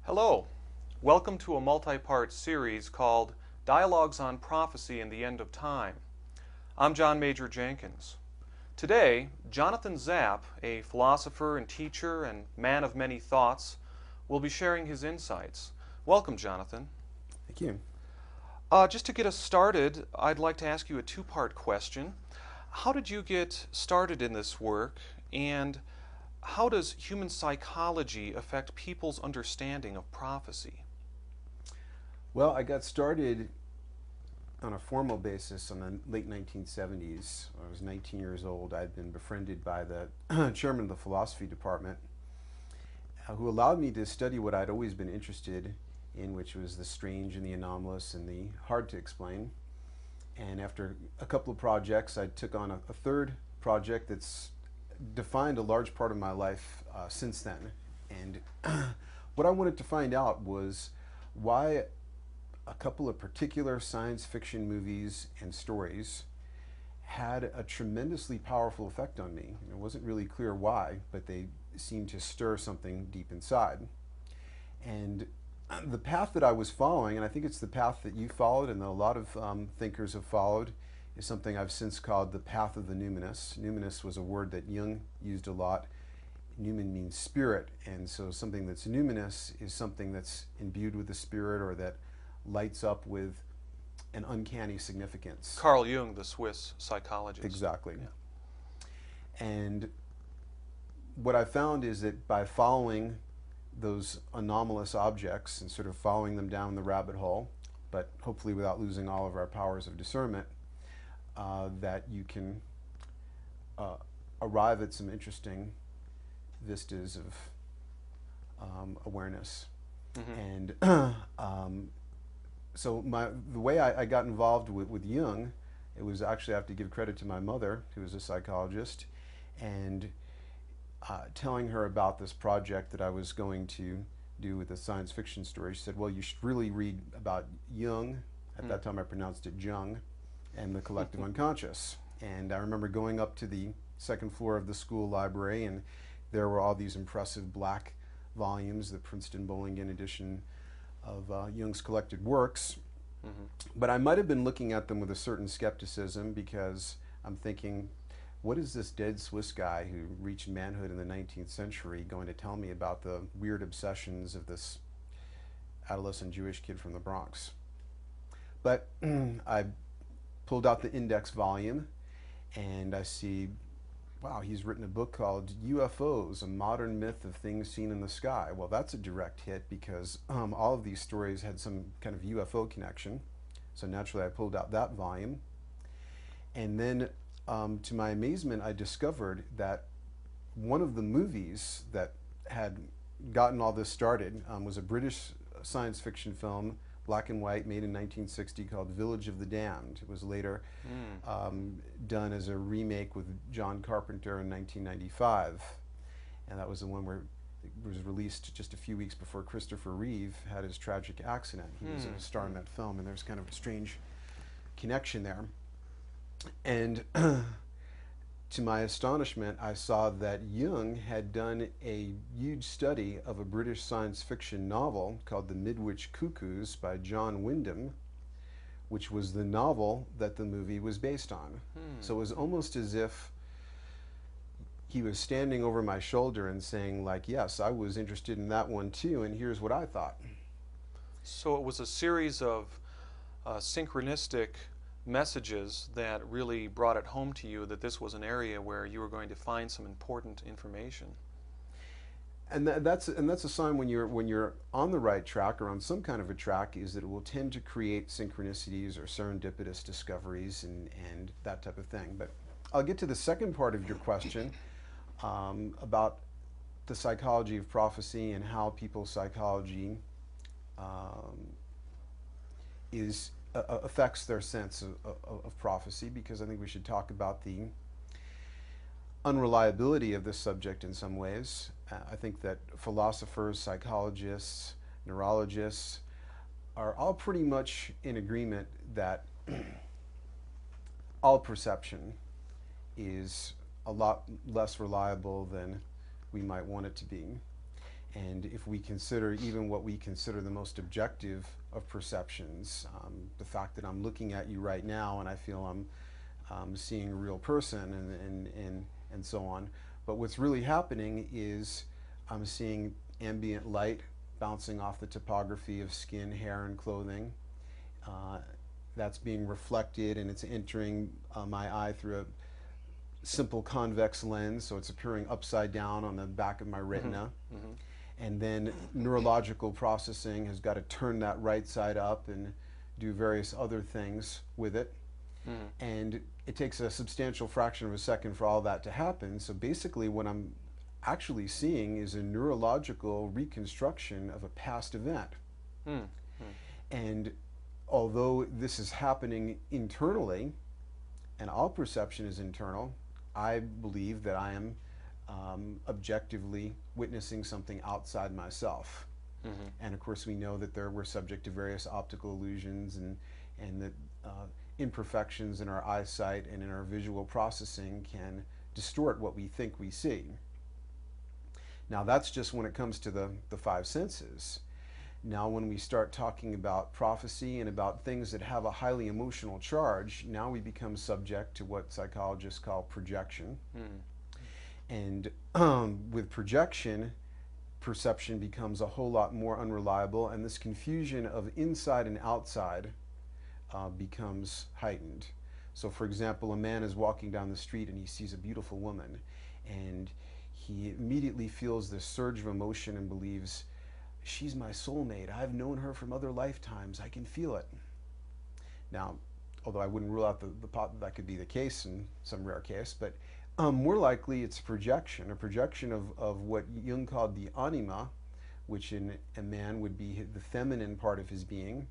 Hello. Welcome to a multi-part series called Dialogues on Prophecy and the End of Time. I'm John Major Jenkins. Today, Jonathan Zapp, a philosopher and teacher and man of many thoughts, will be sharing his insights. Welcome, Jonathan. Thank you. Just to get us started, I'd like to ask you a two-part question. How did you get started in this work, and how does human psychology affect people's understanding of prophecy? Well, I got started on a formal basis in the late 1970s. I was 19 years old. I'd been befriended by the chairman of the philosophy department, who allowed me to study what I'd always been interested in, which was the strange and the anomalous and the hard to explain. And after a couple of projects, I took on a third project that's defined a large part of my life since then. And what I wanted to find out was why a couple of particular science fiction movies and stories had a tremendously powerful effect on me. It wasn't really clear why, but they seemed to stir something deep inside. And the path that I was following, and I think it's the path that you followed and that a lot of thinkers have followed, is something I've since called the path of the numinous. Numinous was a word that Jung used a lot. Numen means spirit, and so something that's numinous is something that's imbued with the spirit or that lights up with an uncanny significance. Carl Jung, the Swiss psychologist. Exactly. Yeah. And what I found is that by following those anomalous objects and sort of following them down the rabbit hole, but hopefully without losing all of our powers of discernment, that you can arrive at some interesting vistas of awareness. Mm-hmm. And so the way I got involved with Jung, it was actually, I have to give credit to my mother, who was a psychologist, and telling her about this project that I was going to do with a science fiction story. She said, well, you should really read about Jung. At that time I pronounced it Jung, and the collective unconscious. And I remember going up to the second floor of the school library, and there were all these impressive black volumes, the Princeton Bowlingen edition of Jung's collected works. Mm-hmm. But I might have been looking at them with a certain skepticism, because I'm thinking, what is this dead Swiss guy who reached manhood in the 19th century going to tell me about the weird obsessions of this adolescent Jewish kid from the Bronx? But I pulled out the index volume, and I see, wow, he's written a book called UFOs, a modern myth of things seen in the sky. Well, that's a direct hit, because all of these stories had some kind of UFO connection. So naturally I pulled out that volume. And then to my amazement, I discovered that one of the movies that had gotten all this started was a British science fiction film, black and white, made in 1960, called Village of the Damned. It was later done as a remake with John Carpenter in 1995. And that was the one where it was released just a few weeks before Christopher Reeve had his tragic accident. He was a star in that film, and there's kind of a strange connection there. And to my astonishment, I saw that Jung had done a huge study of a British science fiction novel called The Midwich Cuckoos by John Wyndham, which was the novel that the movie was based on. So it was almost as if he was standing over my shoulder and saying, like, yes, I was interested in that one too, and here's what I thought. So it was a series of synchronistic messages that really brought it home to you that this was an area where you were going to find some important information. And that's a sign when you're on the right track or on some kind of a track, is that it will tend to create synchronicities or serendipitous discoveries and that type of thing. But I'll get to the second part of your question about the psychology of prophecy and how people's psychology affects their sense of prophecy, because I think we should talk about the unreliability of this subject in some ways. I think that philosophers, psychologists, neurologists are all pretty much in agreement that all perception is a lot less reliable than we might want it to be. And if we consider even what we consider the most objective of perceptions, the fact that I'm looking at you right now and I feel I'm seeing a real person and so on. But what's really happening is I'm seeing ambient light bouncing off the topography of skin, hair, and clothing. Uh, that's being reflected and it's entering my eye through a simple convex lens, so it's appearing upside down on the back of my retina. Mm-hmm. And then neurological processing has got to turn that right side up and do various other things with it. And it takes a substantial fraction of a second for all that to happen. So basically what I'm actually seeing is a neurological reconstruction of a past event. And although this is happening internally, and all perception is internal, I believe that I am objectively witnessing something outside myself. And of course we know that we're subject to various optical illusions and that imperfections in our eyesight and in our visual processing can distort what we think we see. Now that's just when it comes to the five senses. Now when we start talking about prophecy and about things that have a highly emotional charge, now we become subject to what psychologists call projection. And with projection, perception becomes a whole lot more unreliable, and this confusion of inside and outside becomes heightened. So for example, a man is walking down the street and he sees a beautiful woman, and he immediately feels this surge of emotion and believes, she's my soulmate, I've known her from other lifetimes, I can feel it. Now, although I wouldn't rule out that could be the case in some rare case, but more likely it's a projection of what Jung called the anima, which in a man would be the feminine part of his being,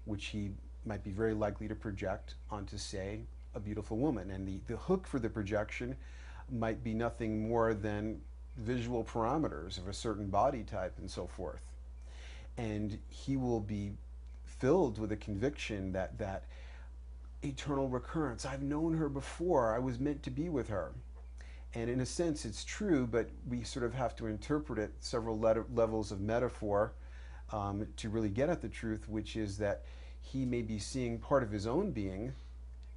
which he might be very likely to project onto, say, a beautiful woman. And the hook for the projection might be nothing more than visual parameters of a certain body type and so forth. And he will be filled with a conviction that eternal recurrence, I've known her before, I was meant to be with her. And in a sense it's true, but we sort of have to interpret it several levels of metaphor to really get at the truth, which is that he may be seeing part of his own being,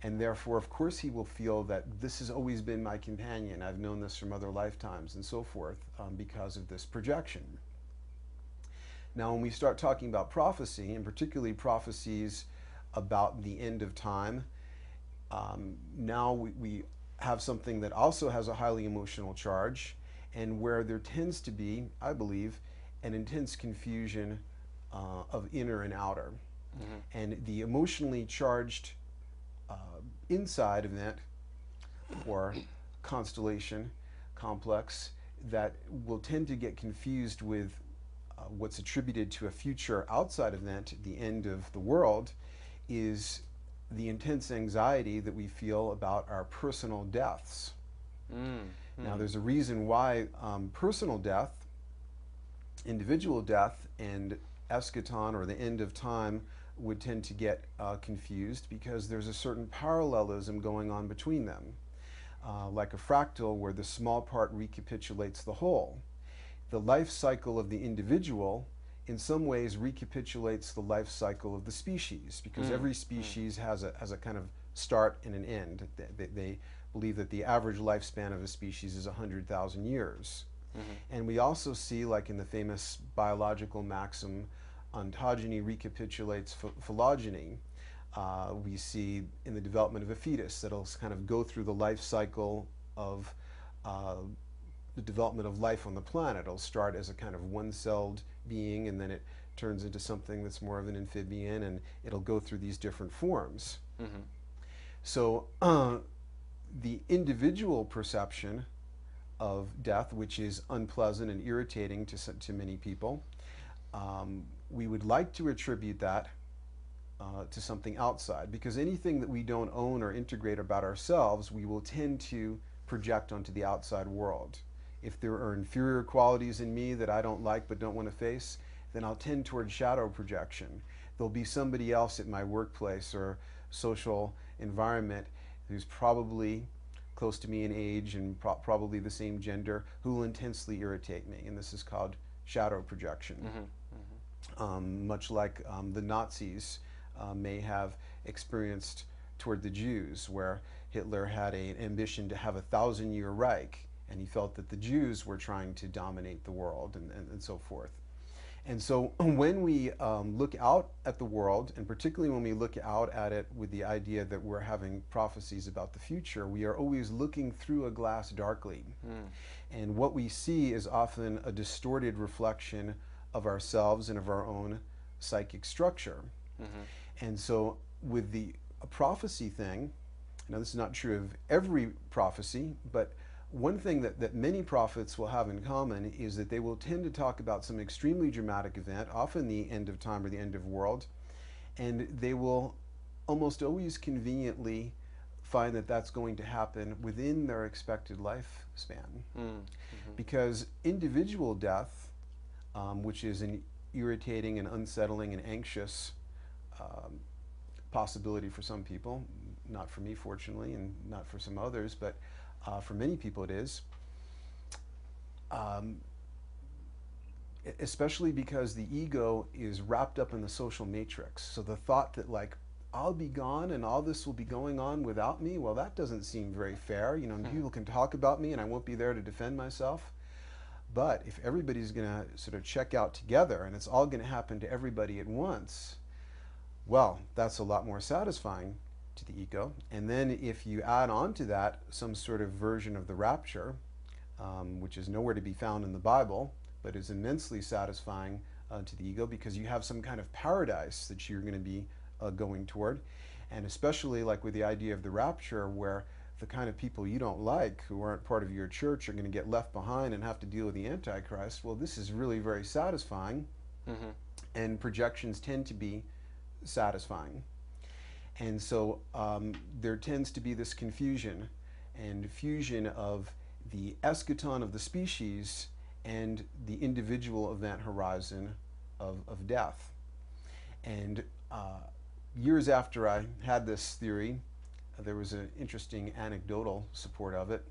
and therefore of course he will feel that this has always been my companion, I've known this from other lifetimes and so forth, because of this projection. Now when we start talking about prophecy, and particularly prophecies about the end of time, now we have something that also has a highly emotional charge, and where there tends to be, I believe, an intense confusion of inner and outer. And the emotionally charged inside event or constellation complex that will tend to get confused with what's attributed to a future outside event, the end of the world, is the intense anxiety that we feel about our personal deaths. Now there's a reason why personal death, individual death, and eschaton, or the end of time, would tend to get confused, because there's a certain parallelism going on between them, like a fractal where the small part recapitulates the whole. The life cycle of the individual in some ways recapitulates the life cycle of the species, because every species has a kind of start and an end. They believe that the average lifespan of a species is 100,000 years. And we also see, like in the famous biological maxim, ontogeny recapitulates phylogeny. We see in the development of a fetus that it'll kind of go through the life cycle of the development of life on the planet. It'll start as a kind of one-celled being, and then it turns into something that's more of an amphibian, and it'll go through these different forms. So the individual perception of death, which is unpleasant and irritating to many people, we would like to attribute that to something outside, because anything that we don't own or integrate about ourselves, we will tend to project onto the outside world. If there are inferior qualities in me that I don't like but don't want to face, then I'll tend toward shadow projection. There'll be somebody else at my workplace or social environment who's probably close to me in age and probably the same gender, who will intensely irritate me, and this is called shadow projection. Much like the Nazis may have experienced toward the Jews, where Hitler had an ambition to have a 1,000-year Reich, and he felt that the Jews were trying to dominate the world, and so forth. And so when we look out at the world, and particularly when we look out at it with the idea that we're having prophecies about the future, we are always looking through a glass darkly. And what we see is often a distorted reflection of ourselves and of our own psychic structure. And so with the prophecy thing, now this is not true of every prophecy, but one thing that many prophets will have in common is that they will tend to talk about some extremely dramatic event, often the end of time or the end of world, and they will almost always conveniently find that that's going to happen within their expected lifespan. Because individual death, which is an irritating and unsettling and anxious possibility for some people, not for me fortunately, and not for some others, but for many people it is, especially because the ego is wrapped up in the social matrix. So the thought that, like, I'll be gone and all this will be going on without me, well, that doesn't seem very fair. You know, people can talk about me and I won't be there to defend myself. But if everybody's going to sort of check out together and it's all going to happen to everybody at once, well, that's a lot more satisfying to the ego. And then if you add on to that some sort of version of the rapture, which is nowhere to be found in the Bible, but is immensely satisfying to the ego, because you have some kind of paradise that you're going to be going toward. And especially like with the idea of the rapture, where the kind of people you don't like, who aren't part of your church, are going to get left behind and have to deal with the Antichrist. Well, this is really very satisfying. And projections tend to be satisfying. And so there tends to be this confusion and fusion of the eschaton of the species and the individual event horizon of death. And years after I had this theory, there was an interesting anecdotal support of it.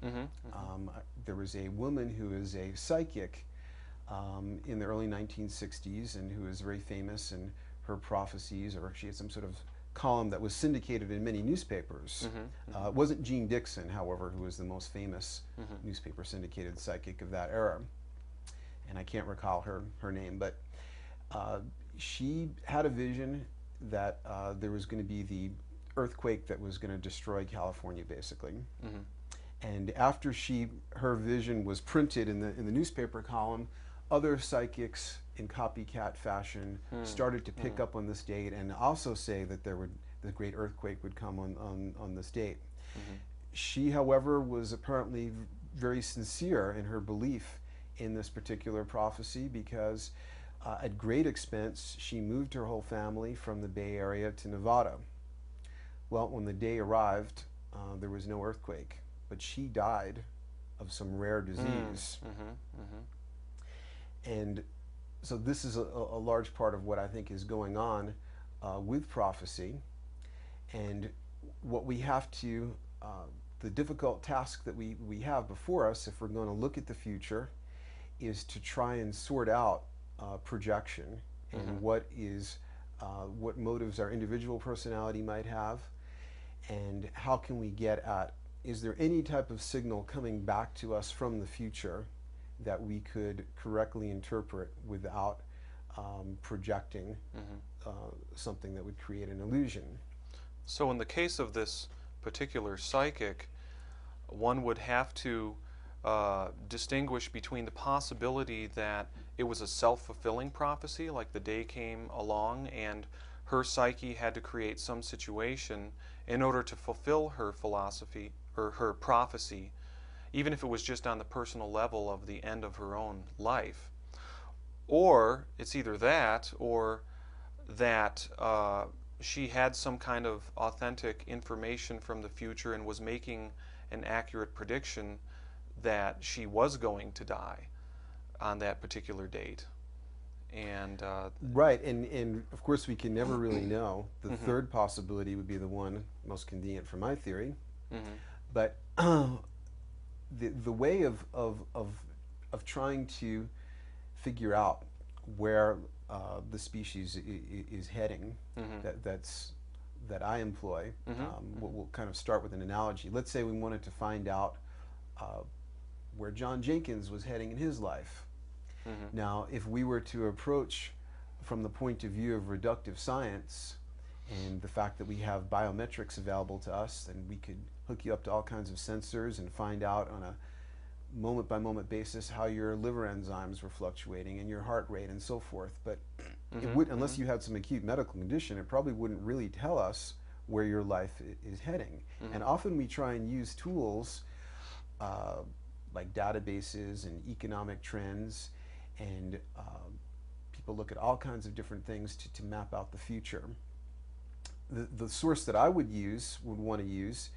There was a woman who is a psychic in the early 1960s and who is very famous in her prophecies, or she had some sort of column that was syndicated in many newspapers. It wasn't Jean Dixon, however, who was the most famous newspaper syndicated psychic of that era. And I can't recall her name, but she had a vision that there was going to be the earthquake that was going to destroy California, basically. And after her vision was printed in the newspaper column, other psychics in copycat fashion started to pick up on this date and also say that the great earthquake would come on this date. She, however, was apparently very sincere in her belief in this particular prophecy, because at great expense she moved her whole family from the Bay Area to Nevada. Well, when the day arrived, there was no earthquake, but she died of some rare disease. And so this is a large part of what I think is going on with prophecy. And what we have to, the difficult task that we have before us, if we're going to look at the future, is to try and sort out projection and what motives our individual personality might have, and how can we get at, is there any type of signal coming back to us from the future that we could correctly interpret without projecting something that would create an illusion. So in the case of this particular psychic, one would have to distinguish between the possibility that it was a self-fulfilling prophecy, like the day came along and her psyche had to create some situation in order to fulfill her philosophy or her prophecy, even if it was just on the personal level of the end of her own life. Or it's either that, or that she had some kind of authentic information from the future and was making an accurate prediction that she was going to die on that particular date. And right, and of course we can never really know. The third possibility would be the one most convenient for my theory. But the way of trying to figure out where the species is heading, that I employ. We'll kind of start with an analogy. Let's say we wanted to find out where John Jenkins was heading in his life. Now, if we were to approach from the point of view of reductive science and the fact that we have biometrics available to us, then we could hook you up to all kinds of sensors and find out on a moment-by-moment basis how your liver enzymes were fluctuating and your heart rate and so forth. But it would, unless you had some acute medical condition, it probably wouldn't really tell us where your life is heading. And often we try and use tools like databases and economic trends, and people look at all kinds of different things to map out the future. The source that I would want to use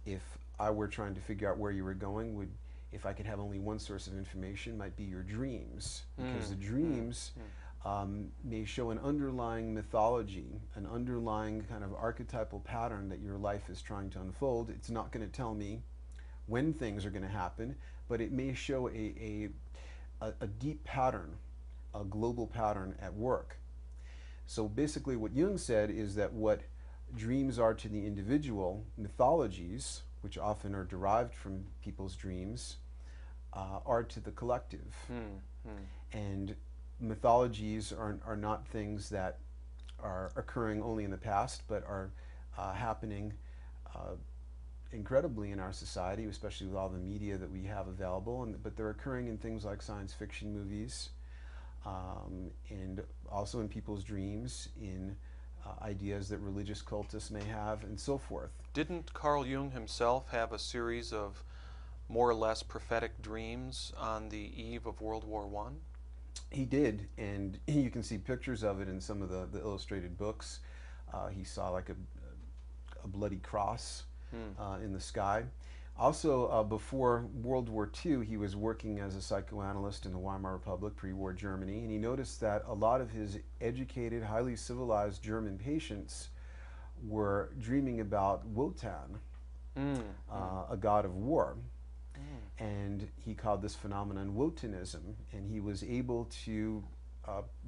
if I were trying to figure out where you were going if I could have only one source of information, might be your dreams, because the dreams may show an underlying mythology, an underlying kind of archetypal pattern that your life is trying to unfold. It's not going to tell me when things are going to happen, but it may show a deep pattern, a global pattern at work. So basically what Jung said is that what dreams are to the individual, mythologies, which often are derived from people's dreams, are to the collective. And mythologies are not things that are occurring only in the past, but are happening incredibly in our society, especially with all the media that we have available. But they're occurring in things like science fiction movies, and also in people's dreams, in ideas that religious cultists may have, and so forth. Didn't Carl Jung himself have a series of more or less prophetic dreams on the eve of World War I? He did, and you can see pictures of it in some of the illustrated books. He saw like a bloody cross in the sky. Also, before World War II, he was working as a psychoanalyst in the Weimar Republic, pre-war Germany, and he noticed that a lot of his educated, highly civilized German patients were dreaming about Wotan, a god of war. And he called this phenomenon Wotanism, and he was able to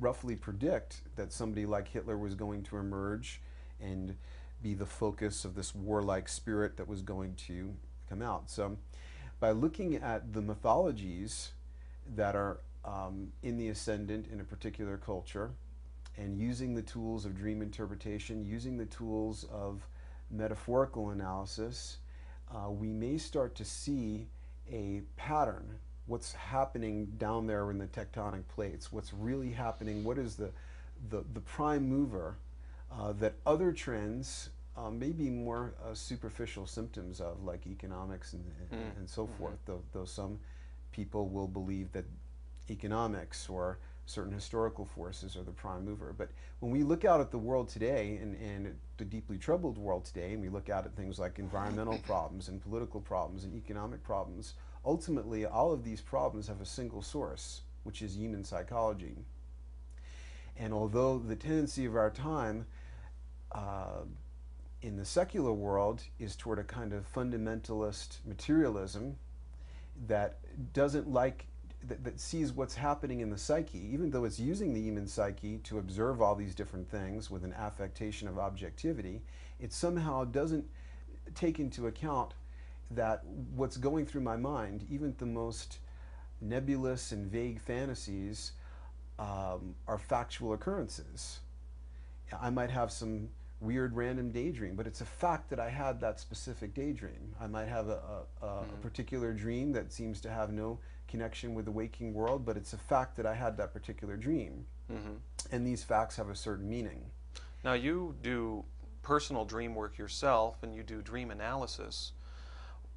roughly predict that somebody like Hitler was going to emerge and be the focus of this warlike spirit that was going to come out. So by looking at the mythologies that are in the ascendant in a particular culture, and using the tools of dream interpretation, using the tools of metaphorical analysis, we may start to see a pattern. What's happening down there in the tectonic plates? What's really happening? What is the prime mover that other trends may be more superficial symptoms of, like economics and so forth, though some people will believe that economics or certain historical forces are the prime mover. But when we look out at the world today, and the deeply troubled world today, and we look out at things like environmental problems and political problems and economic problems, ultimately all of these problems have a single source, which is human psychology. And although the tendency of our time in the secular world is toward a kind of fundamentalist materialism that doesn't like, that sees what's happening in the psyche, even though it's using the human psyche to observe all these different things with an affectation of objectivity, it somehow doesn't take into account that what's going through my mind, even the most nebulous and vague fantasies, are factual occurrences. I might have some weird random daydream, but it's a fact that I had that specific daydream. I might have a particular dream that seems to have no connection with the waking world, but it's a fact that I had that particular dream. And these facts have a certain meaning. Now, you do personal dream work yourself, and you do dream analysis.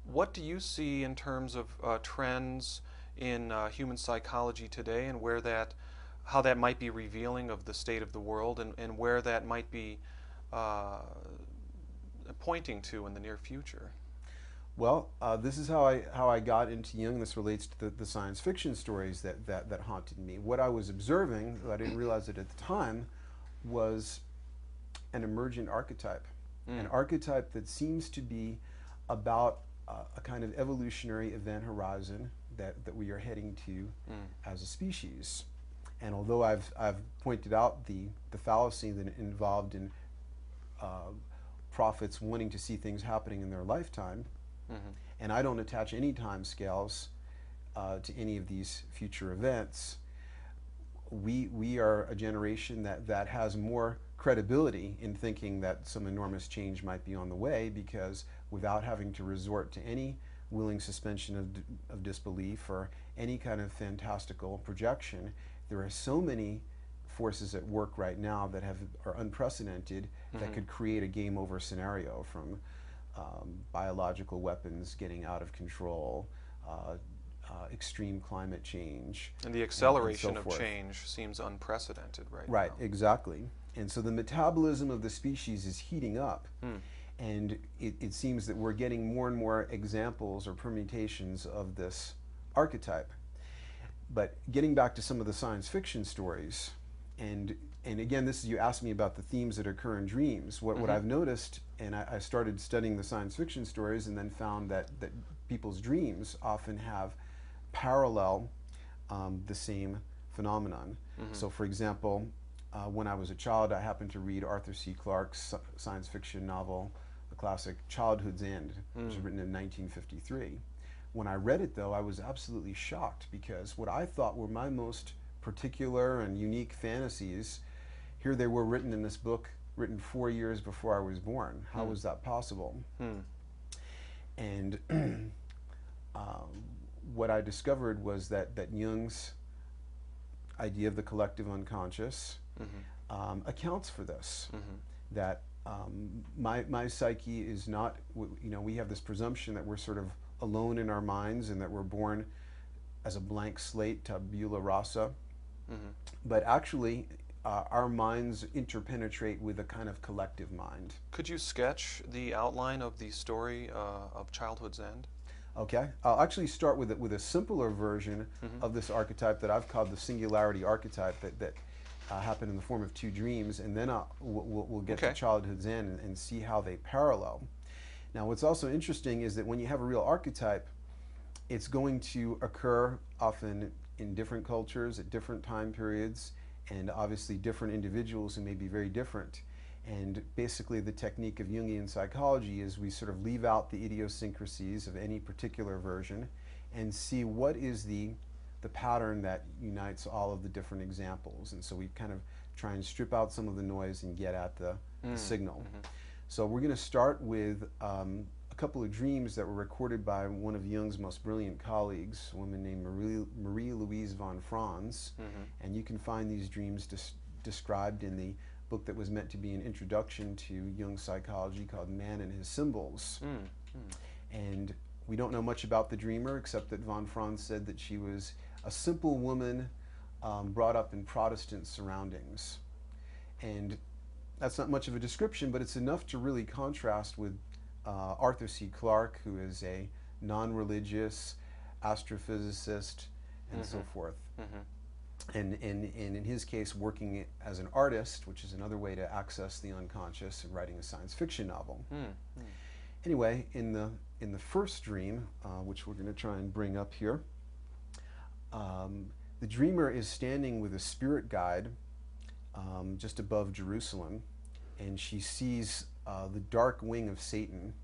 What do you see in terms of trends in human psychology today, and how that might be revealing of the state of the world, and where that might be pointing to in the near future? Well, this is how I got into Jung. This relates to the science fiction stories that haunted me. What I was observing, though I didn't realize it at the time, was an emergent archetype. An archetype that seems to be about a kind of evolutionary event horizon that we are heading to as a species. And although I've pointed out the fallacy that involved in prophets wanting to see things happening in their lifetime, and I don't attach any time scales to any of these future events, we are a generation that has more credibility in thinking that some enormous change might be on the way, because without having to resort to any willing suspension of disbelief or any kind of fantastical projection, there are so many forces at work right now that are unprecedented, that could create a game over scenario, from biological weapons getting out of control, extreme climate change. And the acceleration and so of forth. change seems unprecedented right now. Right, exactly. And so the metabolism of the species is heating up. And it seems that we're getting more and more examples or permutations of this archetype. But getting back to some of the science fiction stories, and again, this is, you asked me about the themes that occur in dreams. What I've noticed, and I started studying the science fiction stories and then found that people's dreams often have parallel the same phenomenon. So for example, when I was a child, I happened to read Arthur C. Clarke's science fiction novel, the classic Childhood's End, which was written in 1953. When I read it, though, I was absolutely shocked, because what I thought were my most particular and unique fantasies, here they were written in this book, written 4 years before I was born. How was that possible? And what I discovered was that Jung's idea of the collective unconscious accounts for this. That my psyche is not, we have this presumption that we're sort of alone in our minds and that we're born as a blank slate, tabula rasa. But actually, our minds interpenetrate with a kind of collective mind. Could you sketch the outline of the story of Childhood's End? Okay, I'll actually start with a simpler version of this archetype that I've called the singularity archetype, that happen in the form of two dreams, and then we'll get to Childhood's End and see how they parallel. Now, what's also interesting is that when you have a real archetype, it's going to occur often in different cultures at different time periods, and obviously different individuals who may be very different. And basically the technique of Jungian psychology is we sort of leave out the idiosyncrasies of any particular version and see what is the pattern that unites all of the different examples. And so we kind of try and strip out some of the noise and get at the signal. So we're going to start with a couple of dreams that were recorded by one of Jung's most brilliant colleagues, a woman named Marie-Louise von Franz. And you can find these dreams described in the book that was meant to be an introduction to Jung's psychology, called Man and His Symbols. And we don't know much about the dreamer, except that von Franz said that she was a simple woman brought up in Protestant surroundings. And that's not much of a description, but it's enough to really contrast with Arthur C. Clarke, who is a non-religious astrophysicist and so forth. And in his case, working as an artist, which is another way to access the unconscious, and writing a science fiction novel. Anyway, in the first dream, which we're going to try and bring up here, the dreamer is standing with a spirit guide just above Jerusalem, and she sees the dark wing of Satan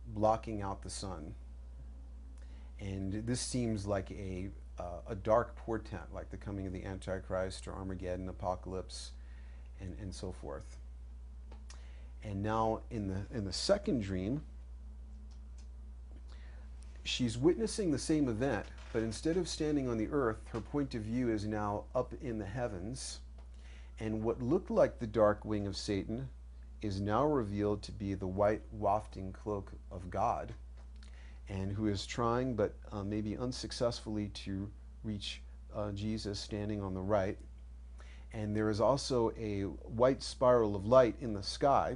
blocking out the sun. And this seems like a dark portent, like the coming of the Antichrist or Armageddon, apocalypse, and so forth. And now in the second dream, she's witnessing the same event, but instead of standing on the earth, her point of view is now up in the heavens. And what looked like the dark wing of Satan is now revealed to be the white wafting cloak of God, and who is trying, but maybe unsuccessfully, to reach Jesus standing on the right. And there is also a white spiral of light in the sky.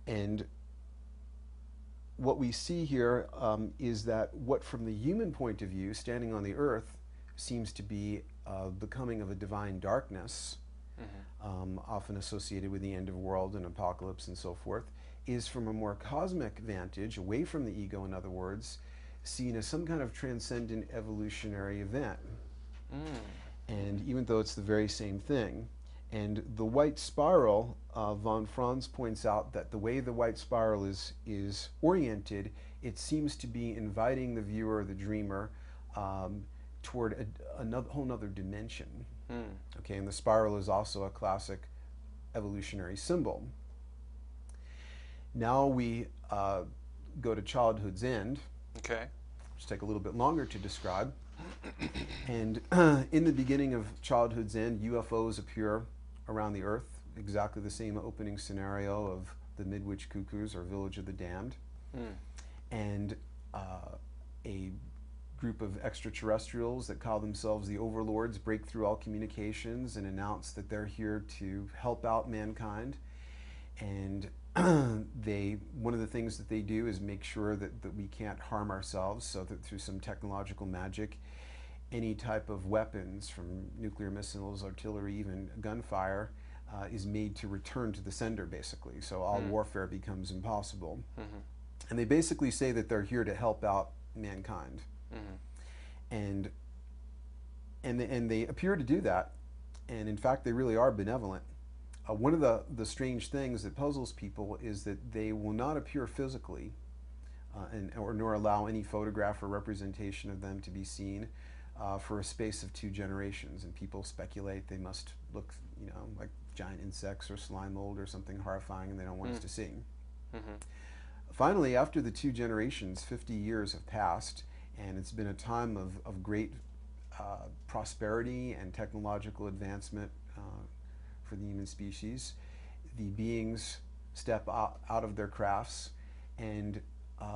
And what we see here is that what, from the human point of view, standing on the earth, seems to be the coming of a divine darkness, often associated with the end of world and apocalypse and so forth, is, from a more cosmic vantage, away from the ego, in other words, seen as some kind of transcendent evolutionary event. Mm. And even though it's the very same thing, and the white spiral, von Franz points out that the way the white spiral is oriented, it seems to be inviting the viewer, the dreamer, toward another whole nother dimension. Mm. Okay, and the spiral is also a classic evolutionary symbol. Now we go to childhood's end, Okay. which take a little bit longer to describe. And in the beginning of childhood's end, UFOs appear around the Earth, exactly the same opening scenario of the Midwich Cuckoos or Village of the Damned. Mm. And a group of extraterrestrials that call themselves the Overlords break through all communications and announce that they're here to help out mankind. And one of the things that they do is make sure that we can't harm ourselves, so that through some technological magic, any type of weapons, from nuclear missiles, artillery, even gunfire, is made to return to the sender, basically. So all warfare becomes impossible. Mm-hmm. And they basically say that they're here to help out mankind. Mm-hmm. And they appear to do that. And in fact, they really are benevolent. One of the strange things that puzzles people is that they will not appear physically, nor allow any photograph or representation of them to be seen for a space of 2 generations. And people speculate they must look, like giant insects or slime mold or something horrifying, and they don't want us to see. Mm-hmm. Finally, after the 2 generations, 50 years have passed, and it's been a time of great prosperity and technological advancement for the human species. The beings step out of their crafts, and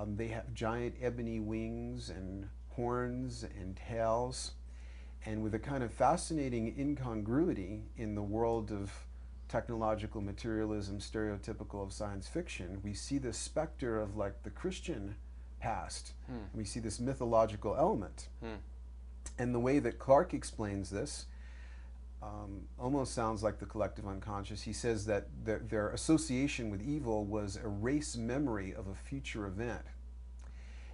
they have giant ebony wings and horns and tails, and with a kind of fascinating incongruity in the world of technological materialism stereotypical of science fiction, we see this specter of like the Christian past. We see this mythological element. And the way that Clarke explains this almost sounds like the collective unconscious. He says that their association with evil was a race memory of a future event.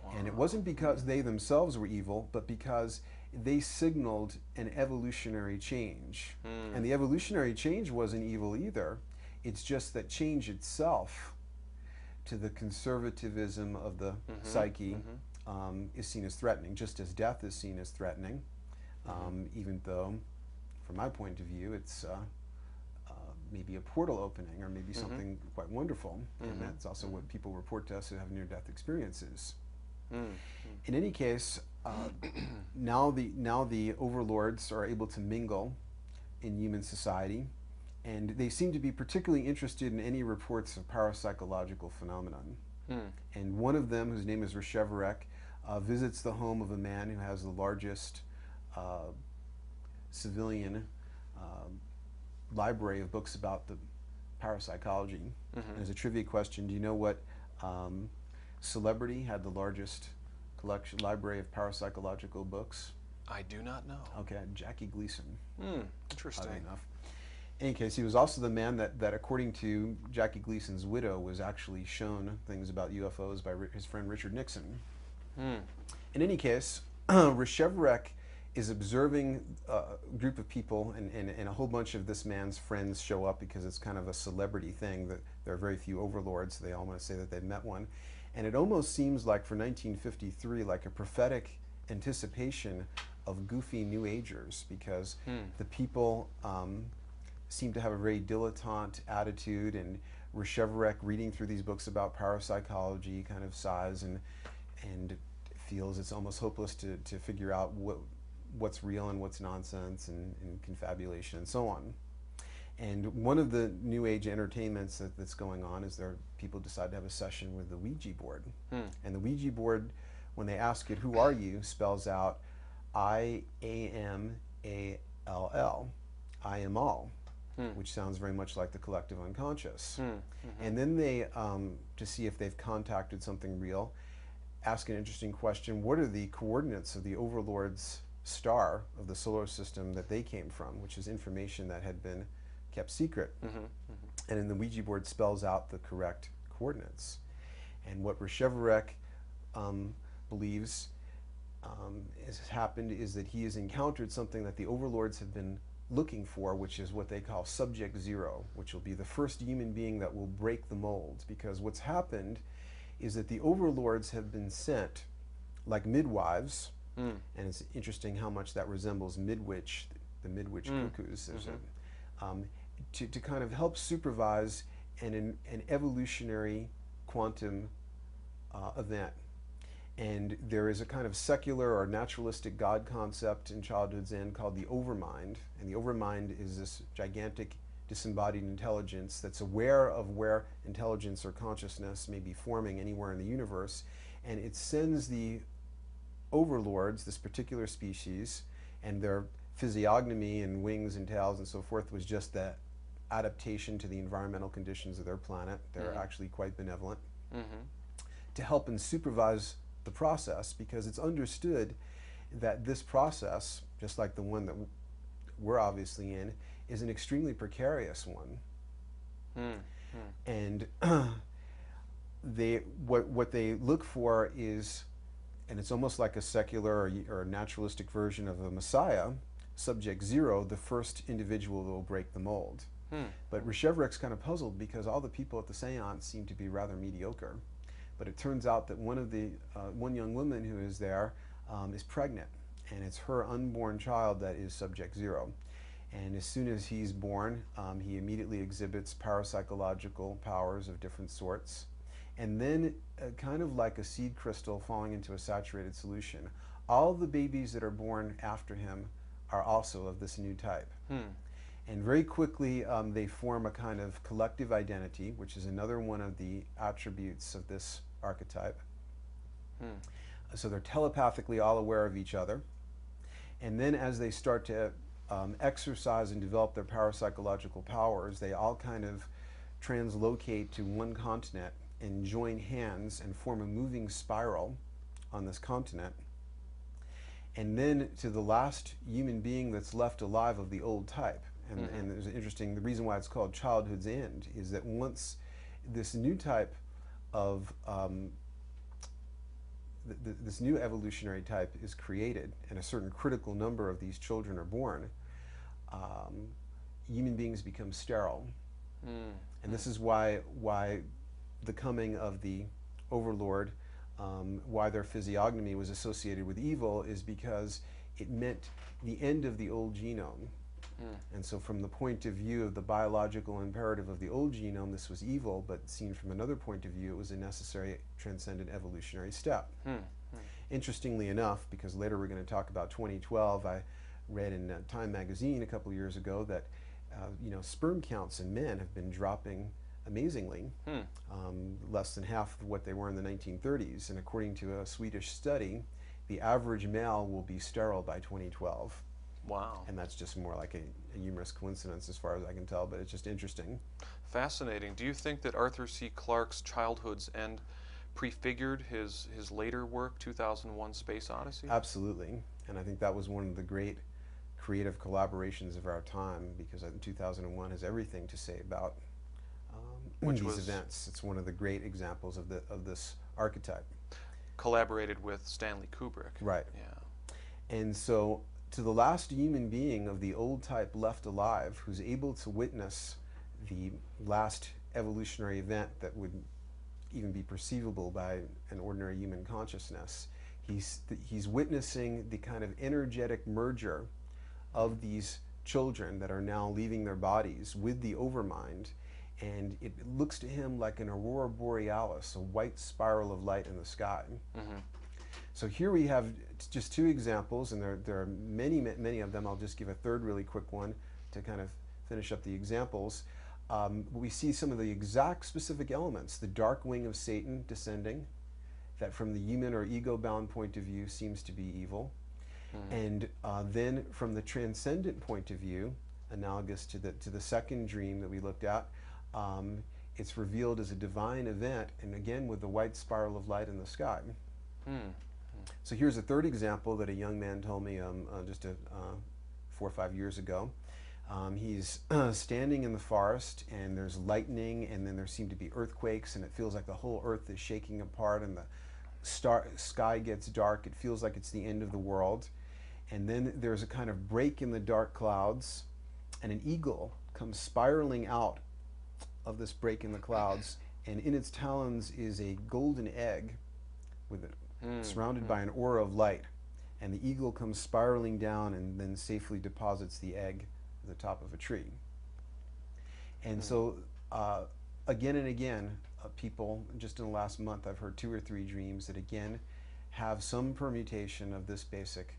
Wow. And it wasn't because they themselves were evil, but because they signaled an evolutionary change. And the evolutionary change wasn't evil either. It's just that change itself, to the conservatism of the psyche, is seen as threatening, just as death is seen as threatening, even though, from my point of view, it's maybe a portal opening or maybe something quite wonderful. And that's also what people report to us who have near-death experiences. In any case, now the overlords are able to mingle in human society, and they seem to be particularly interested in any reports of parapsychological phenomenon. And one of them, whose name is Reshevarek, visits the home of a man who has the largest civilian library of books about the parapsychology. And as a trivia question, do you know what celebrity had the largest library of parapsychological books? I do not know. Okay, Jackie Gleason. Interesting. Oddly enough. In any case, he was also the man that according to Jackie Gleason's widow, was actually shown things about UFOs by his friend Richard Nixon. In any case, Reshevarek is observing a group of people, and a whole bunch of this man's friends show up because it's kind of a celebrity thing, that there are very few overlords. They all want to say that they've met one. And it almost seems like, for 1953, like a prophetic anticipation of goofy New Agers, because the people seem to have a very dilettante attitude, and Reshevarek, reading through these books about parapsychology, kind of sighs and feels it's almost hopeless to figure out what's real and what's nonsense, and confabulation and so on. And one of the New Age entertainments that's going on is people decide to have a session with the Ouija board. And the Ouija board, when they ask it, "Who are you?" spells out I-A-M-A-L-L, I am all, which sounds very much like the collective unconscious. And then they, to see if they've contacted something real, ask an interesting question: what are the coordinates of the overlord's star of the solar system that they came from, which is information that had been kept secret. And then the Ouija board spells out the correct coordinates. And what Reshevarek believes has happened is that he has encountered something that the overlords have been looking for, which is what they call subject zero, which will be the first human being that will break the mold. Because what's happened is that the overlords have been sent like midwives, and it's interesting how much that resembles midwich, the midwich cuckoos. There's to kind of help supervise an evolutionary quantum event. And there is a kind of secular or naturalistic God concept in childhood's end called the overmind. And the overmind is this gigantic disembodied intelligence that's aware of where intelligence or consciousness may be forming anywhere in the universe. And it sends the overlords, this particular species, and their physiognomy and wings and tails and so forth was just that adaptation to the environmental conditions of their planet. They're actually quite benevolent. To help and supervise the process, because it's understood that this process, just like the one that we're obviously in, is an extremely precarious one. And what they look for is, and it's almost like a secular or a naturalistic version of a Messiah, subject zero, the first individual that will break the mold. But Resheverek's kind of puzzled because all the people at the seance seem to be rather mediocre. But it turns out that one young woman who is there is pregnant, and it's her unborn child that is subject zero. And as soon as he's born, he immediately exhibits parapsychological powers of different sorts. And then, kind of like a seed crystal falling into a saturated solution, all the babies that are born after him are also of this new type. And very quickly, they form a kind of collective identity, which is another one of the attributes of this archetype. So they're telepathically all aware of each other. And then as they start to exercise and develop their parapsychological powers, they all kind of translocate to one continent and join hands and form a moving spiral on this continent. And then to the last human being that's left alive of the old type. And there's an interesting, the reason why it's called childhood's end is that once this new type of, this new evolutionary type is created and a certain critical number of these children are born, human beings become sterile. And this is why the coming of the overlord, why their physiognomy was associated with evil, is because it meant the end of the old genome. And so from the point of view of the biological imperative of the old genome, this was evil, but seen from another point of view, it was a necessary transcendent evolutionary step. Interestingly enough, because later we're going to talk about 2012, I read in Time magazine a couple of years ago that sperm counts in men have been dropping amazingly, less than half of what they were in the 1930s. And according to a Swedish study, the average male will be sterile by 2012. Wow. And that's just more like a humorous coincidence as far as I can tell, but it's just interesting. Fascinating. Do you think that Arthur C. Clarke's Childhood's End prefigured his later work, 2001: Space Odyssey? Absolutely. And I think that was one of the great creative collaborations of our time, because I think 2001 has everything to say about these events. It's one of the great examples of this archetype. Collaborated with Stanley Kubrick. Right. Yeah. And so to the last human being of the old type left alive, who's able to witness the last evolutionary event that would even be perceivable by an ordinary human consciousness, he's witnessing the kind of energetic merger of these children that are now leaving their bodies with the overmind, and it looks to him like an aurora borealis, a white spiral of light in the sky. So here we have just two examples, and there are many, many of them. I'll just give a third really quick one to kind of finish up the examples. We see some of the exact specific elements. The dark wing of Satan descending, that from the human or ego-bound point of view seems to be evil. And then from the transcendent point of view, analogous to the second dream that we looked at, it's revealed as a divine event, and again with the white spiral of light in the sky. So here's a third example that a young man told me just 4 or 5 years ago. He's standing in the forest, and there's lightning, and then there seem to be earthquakes, and it feels like the whole earth is shaking apart, and sky gets dark, it feels like it's the end of the world, and then there's a kind of break in the dark clouds, and an eagle comes spiraling out of this break in the clouds, and in its talons is a golden egg with it surrounded by an aura of light, and the eagle comes spiraling down and then safely deposits the egg at the top of a tree. And so again and again, people, just in the last month, I've heard 2 or 3 dreams that again have some permutation of this basic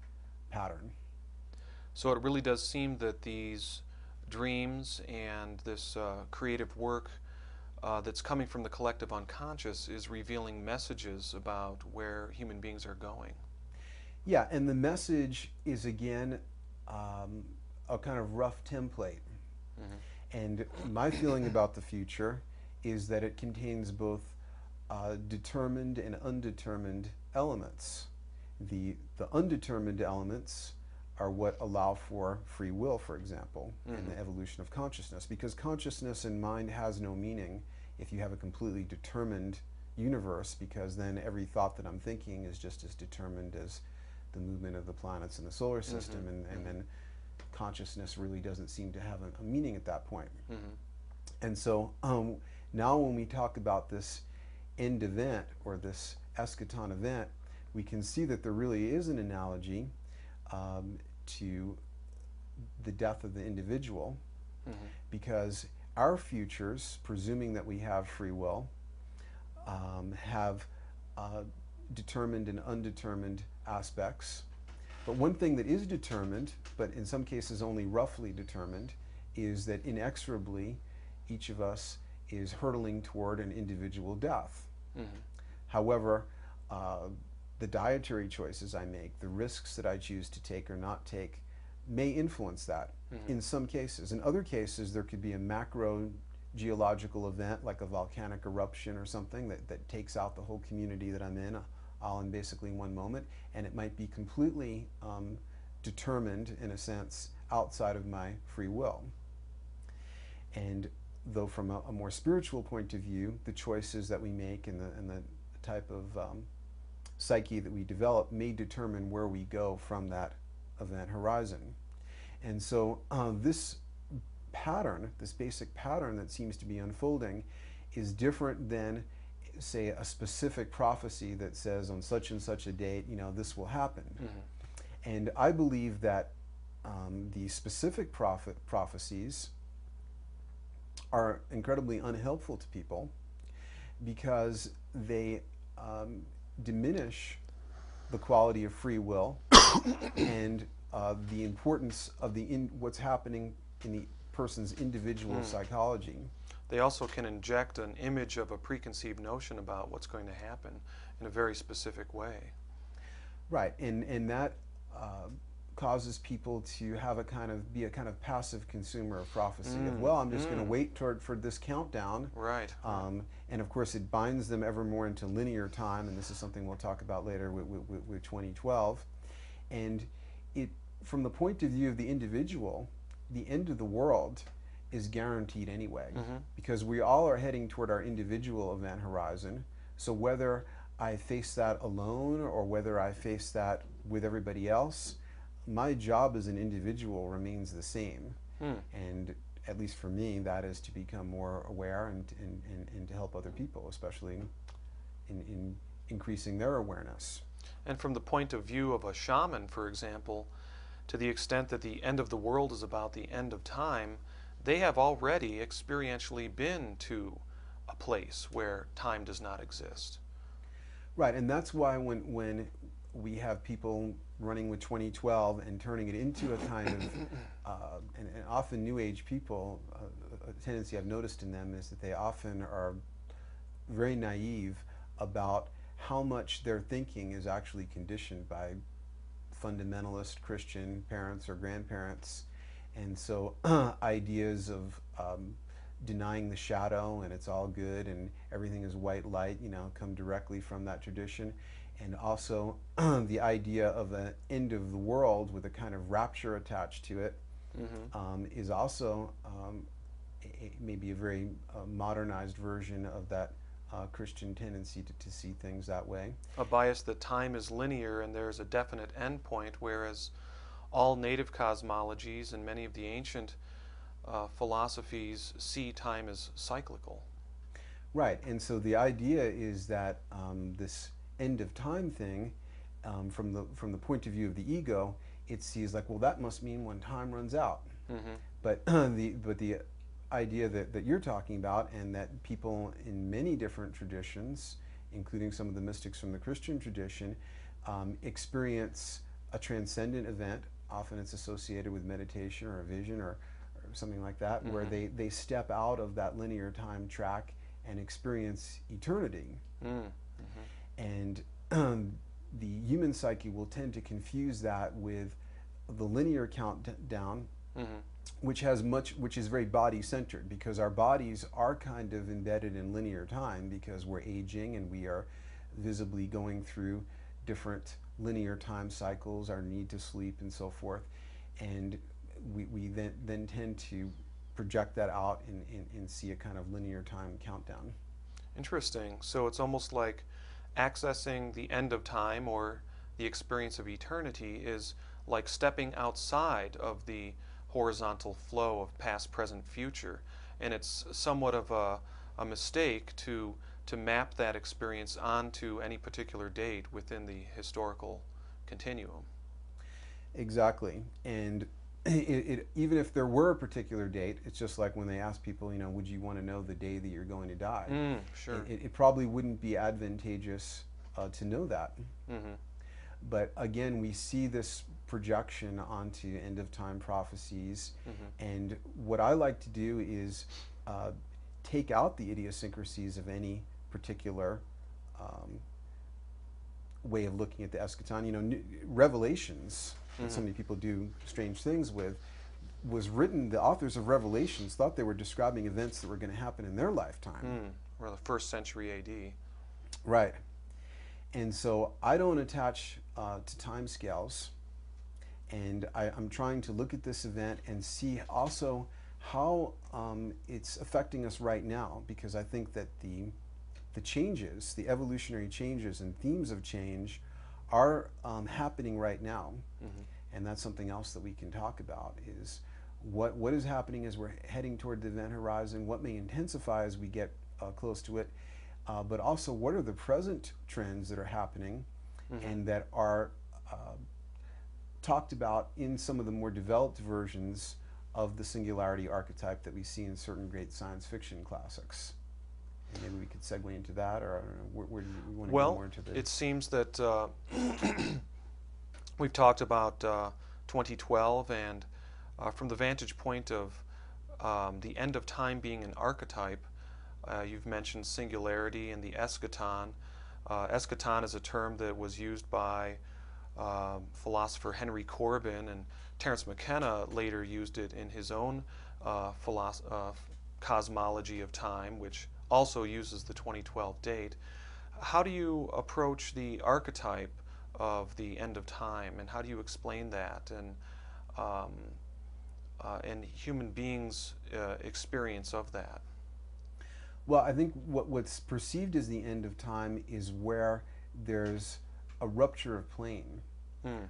pattern. So it really does seem that these dreams and this creative work that's coming from the collective unconscious is revealing messages about where human beings are going. Yeah, and the message is again a kind of rough template. And my feeling about the future is that it contains both determined and undetermined elements. The undetermined elements are what allow for free will, for example, in the evolution of consciousness, because consciousness and mind has no meaning if you have a completely determined universe, because then every thought that I'm thinking is just as determined as the movement of the planets in the solar system, and then consciousness really doesn't seem to have a meaning at that point. And so now when we talk about this end event or this eschaton event, we can see that there really is an analogy to the death of the individual, because our futures, presuming that we have free will, have determined and undetermined aspects. But one thing that is determined, but in some cases only roughly determined, is that inexorably each of us is hurtling toward an individual death. However, the dietary choices I make, the risks that I choose to take or not take, may influence that in some cases. In other cases, there could be a macro geological event like a volcanic eruption or something that takes out the whole community that I'm in, all in basically one moment, and it might be completely determined, in a sense, outside of my free will. And though from a more spiritual point of view, the choices that we make and the type of psyche that we develop may determine where we go from that event horizon. And so this pattern, this basic pattern that seems to be unfolding, is different than, say, a specific prophecy that says on such and such a date, you know, this will happen. And I believe that the specific prophecies are incredibly unhelpful to people because they diminish the quality of free will and the importance of what's happening in the person's individual psychology. They also can inject an image of a preconceived notion about what's going to happen in a very specific way. Right, and that causes people to have be a kind of passive consumer of prophecy. Of, well, I'm just going to wait for this countdown. Right. And of course, it binds them ever more into linear time, and this is something we'll talk about later with 2012. And from the point of view of the individual, the end of the world is guaranteed anyway, because we all are heading toward our individual event horizon. So whether I face that alone or whether I face that with everybody else, my job as an individual remains the same. And at least for me, that is to become more aware and to help other people, especially in increasing their awareness. And from the point of view of a shaman, for example, to the extent that the end of the world is about the end of time, they have already experientially been to a place where time does not exist. Right, and that's why when we have people running with 2012 and turning it into a kind of, and often New Age people, a tendency I've noticed in them is that they often are very naive about how much their thinking is actually conditioned by fundamentalist Christian parents or grandparents. And so ideas of denying the shadow and it's all good and everything is white light, you know, come directly from that tradition. And also the idea of an end of the world with a kind of rapture attached to it is also maybe a very modernized version of that Christian tendency to see things that way. A bias that time is linear and there's a definite endpoint, whereas all native cosmologies and many of the ancient philosophies see time as cyclical. Right, and so the idea is that this end of time thing, from the point of view of the ego, it sees like, well, that must mean when time runs out. Mm-hmm. But the idea that you're talking about, and that people in many different traditions, including some of the mystics from the Christian tradition, experience a transcendent event. Often it's associated with meditation or a vision or something like that, where they step out of that linear time track and experience eternity. And the human psyche will tend to confuse that with the linear countdown, which is very body centered, because our bodies are kind of embedded in linear time because we're aging and we are visibly going through different linear time cycles, our need to sleep and so forth, and we then tend to project that out and see a kind of linear time countdown. Interesting. So it's almost like accessing the end of time or the experience of eternity is like stepping outside of the horizontal flow of past, present, future. And it's somewhat of a mistake to map that experience onto any particular date within the historical continuum. Exactly. And even if there were a particular date, it's just like when they ask people, would you want to know the day that you're going to die? Sure. It probably wouldn't be advantageous to know that. But again, we see this projection onto end of time prophecies. And what I like to do is take out the idiosyncrasies of any particular way of looking at the eschaton. Revelations, that so many people do strange things with, was written, the authors of Revelations thought they were describing events that were going to happen in their lifetime. Or the 1st century AD. Right. And so I don't attach to time scales, and I'm trying to look at this event and see also how it's affecting us right now, because I think that the changes, the evolutionary changes and themes of change are happening right now. And that's something else that we can talk about, is what is happening as we're heading toward the event horizon, what may intensify as we get close to it, but also what are the present trends that are happening and that are talked about in some of the more developed versions of the singularity archetype that we see in certain great science fiction classics. And maybe we could segue into that, or I don't know, where do you want to go more into this? Well, it seems that we've talked about 2012, and from the vantage point of the end of time being an archetype, you've mentioned singularity and the eschaton. Eschaton is a term that was used by philosopher Henry Corbin, and Terence McKenna later used it in his own cosmology of time, which also uses the 2012 date. How do you approach the archetype of the end of time, and how do you explain that, and human beings' experience of that? Well, I think what's perceived as the end of time is where there's a rupture of plane,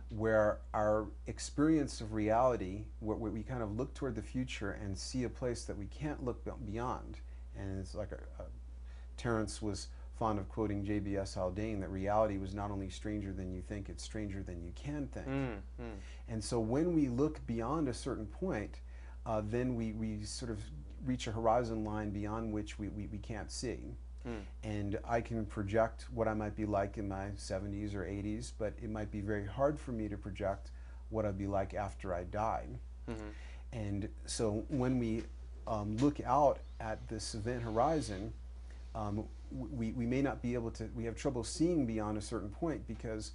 where our experience of reality, where we kind of look toward the future and see a place that we can't look beyond. And it's like Terence was fond of quoting J.B.S. Haldane, that reality was not only stranger than you think, it's stranger than you can think. And so when we look beyond a certain point, then we sort of reach a horizon line beyond which we can't see. And I can project what I might be like in my 70s or 80s, but it might be very hard for me to project what I'd be like after I died. And so when we look out at this event horizon, we may not be able to, we have trouble seeing beyond a certain point, because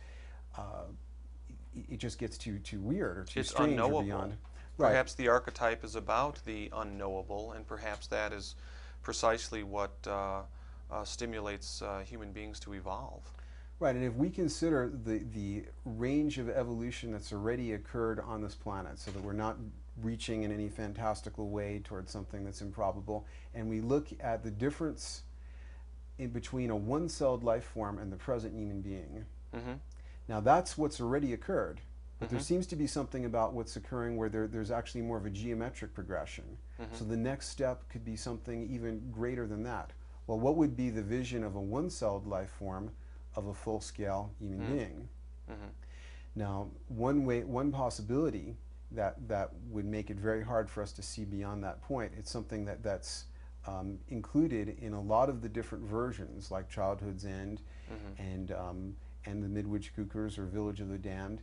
it just gets too weird or too strange unknowable. Or beyond. Perhaps the archetype is about the unknowable, and perhaps that is precisely what stimulates human beings to evolve. Right, and if we consider the range of evolution that's already occurred on this planet, so that we're not reaching in any fantastical way towards something that's improbable, and we look at the difference in between a one-celled life form and the present human being. Mm-hmm. Now that's what's already occurred, but Mm-hmm. there seems to be something about what's occurring where there's actually more of a geometric progression. Mm-hmm. So the next step could be something even greater than that. Well, what would be the vision of a one-celled life form of a full-scale human being? Mm-hmm. Now, one possibility that would make it very hard for us to see beyond that point, it's something that's included in a lot of the different versions, like Childhood's End Mm-hmm. and the Midwich Cuckoos or Village of the Damned,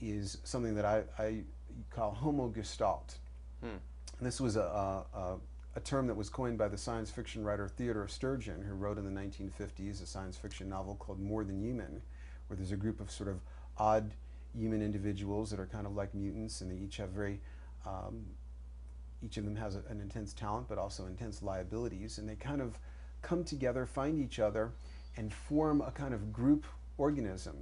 is something that I call homogestalt. Mm. And this was a term that was coined by the science fiction writer Theodore Sturgeon, who wrote in the 1950s a science fiction novel called More Than Human, where there's a group of sort of odd human individuals that are kind of like mutants, and they each have each of them has an intense talent, but also intense liabilities, and they kind of come together, find each other, and form a kind of group organism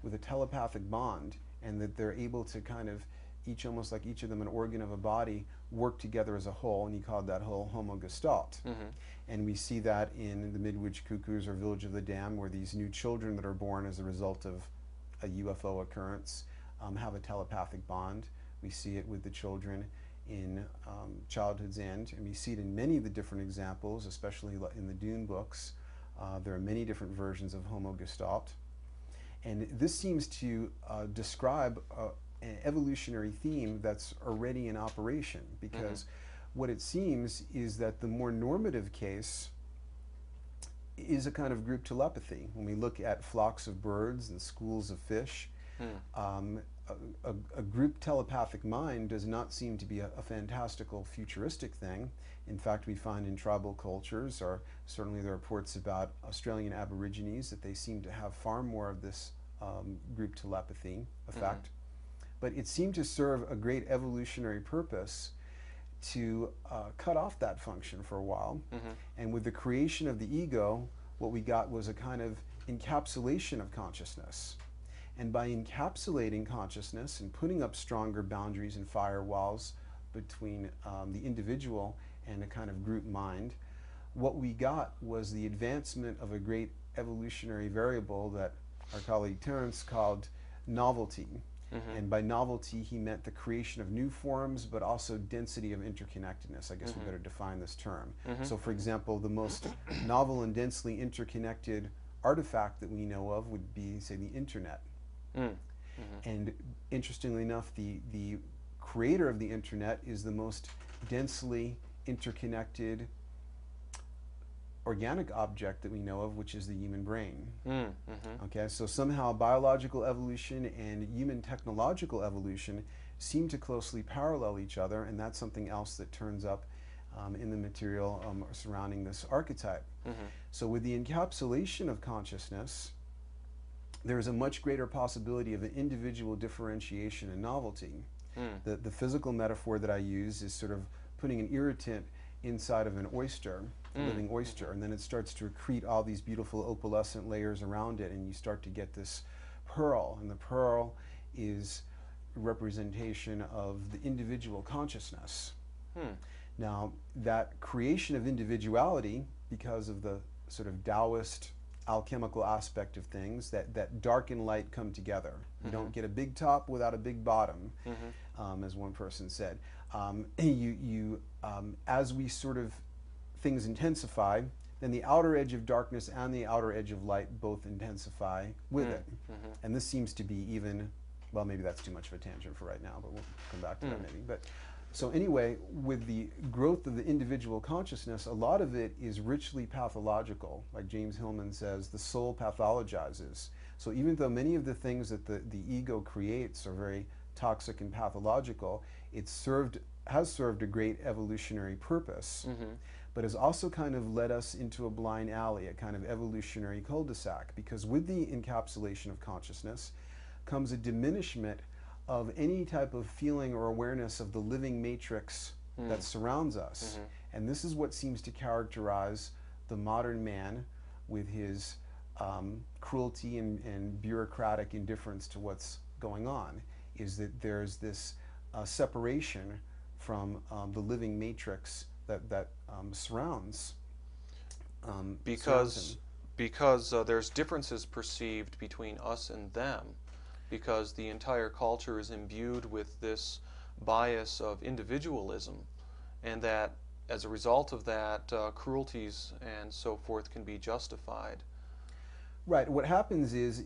with a telepathic bond, and that they're able to kind of almost like each of them an organ of a body, work together as a whole, and he called that whole homogestalt. Mm-hmm. And we see that in the Midwich Cuckoos or Village of the Damned, where these new children that are born as a result of a UFO occurrence have a telepathic bond. We see it with the children in Childhood's End, and we see it in many of the different examples, especially in the Dune books. There are many different versions of homogestalt. And this seems to describe an evolutionary theme that's already in operation, because what it seems is that the more normative case is a kind of group telepathy. When we look at flocks of birds and schools of fish, a group telepathic mind does not seem to be a fantastical futuristic thing. In fact, we find in tribal cultures, or certainly there are reports about Australian Aborigines, that they seem to have far more of this group telepathy effect. But it seemed to serve a great evolutionary purpose to cut off that function for a while. And with the creation of the ego, what we got was a kind of encapsulation of consciousness. And by encapsulating consciousness and putting up stronger boundaries and firewalls between the individual and a kind of group mind, what we got was the advancement of a great evolutionary variable that our colleague Terence called novelty. And by novelty, he meant the creation of new forms, but also density of interconnectedness. I guess we better define this term. So, for example, the most novel and densely interconnected artifact that we know of would be, say, the internet. And interestingly enough, the creator of the internet is the most densely interconnected organic object that we know of, which is the human brain. Okay, so somehow biological evolution and human technological evolution seem to closely parallel each other, and that's something else that turns up in the material surrounding this archetype. So with the encapsulation of consciousness, there is a much greater possibility of an individual differentiation and novelty. The physical metaphor that I use is sort of putting an irritant inside of an oyster, a living oyster, and then it starts to accrete all these beautiful opalescent layers around it, and you start to get this pearl, and the pearl is a representation of the individual consciousness. Now, that creation of individuality, because of the sort of Taoist alchemical aspect of things, that dark and light come together. You don't get a big top without a big bottom, as one person said. As we sort of things intensify, then the outer edge of darkness and the outer edge of light both intensify with it. And this seems to be even, well, maybe that's too much of a tangent for right now, but we'll come back to that maybe. But so anyway, with the growth of the individual consciousness, a lot of it is richly pathological. Like James Hillman says, the soul pathologizes. So even though many of the things that the ego creates are very toxic and pathological, it has served a great evolutionary purpose, but has also kind of led us into a blind alley, a kind of evolutionary cul-de-sac, because with the encapsulation of consciousness comes a diminishment of any type of feeling or awareness of the living matrix that surrounds us. And this is what seems to characterize the modern man with his cruelty and bureaucratic indifference to what's going on, is that there's this separation from the living matrix that surrounds surrounds because him. there's differences perceived between us and them, because the entire culture is imbued with this bias of individualism, and that as a result of that, cruelties and so forth can be justified. Right. What happens is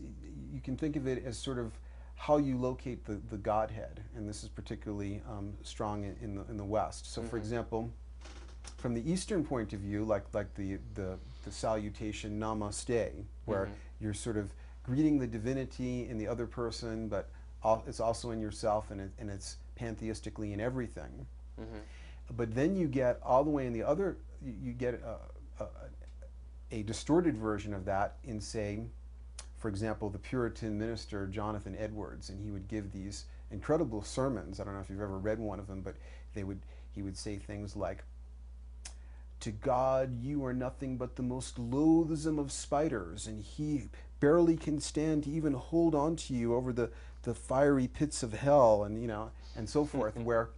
you can think of it as sort of how you locate the Godhead, and this is particularly strong in the West. So, for Mm-hmm. example, from the Eastern point of view, like the salutation Namaste, where Mm-hmm. you're sort of greeting the divinity in the other person, but it's also in yourself, and it's pantheistically in everything. Mm-hmm. But then you get all the way in the other, you get a distorted version of that in, say, for example, the Puritan minister Jonathan Edwards, and he would give these incredible sermons. I don't know if you've ever read one of them, but he would say things like, "To God you are nothing but the most loathsome of spiders, and he barely can stand to even hold on to you over the fiery pits of hell," and and so forth. Where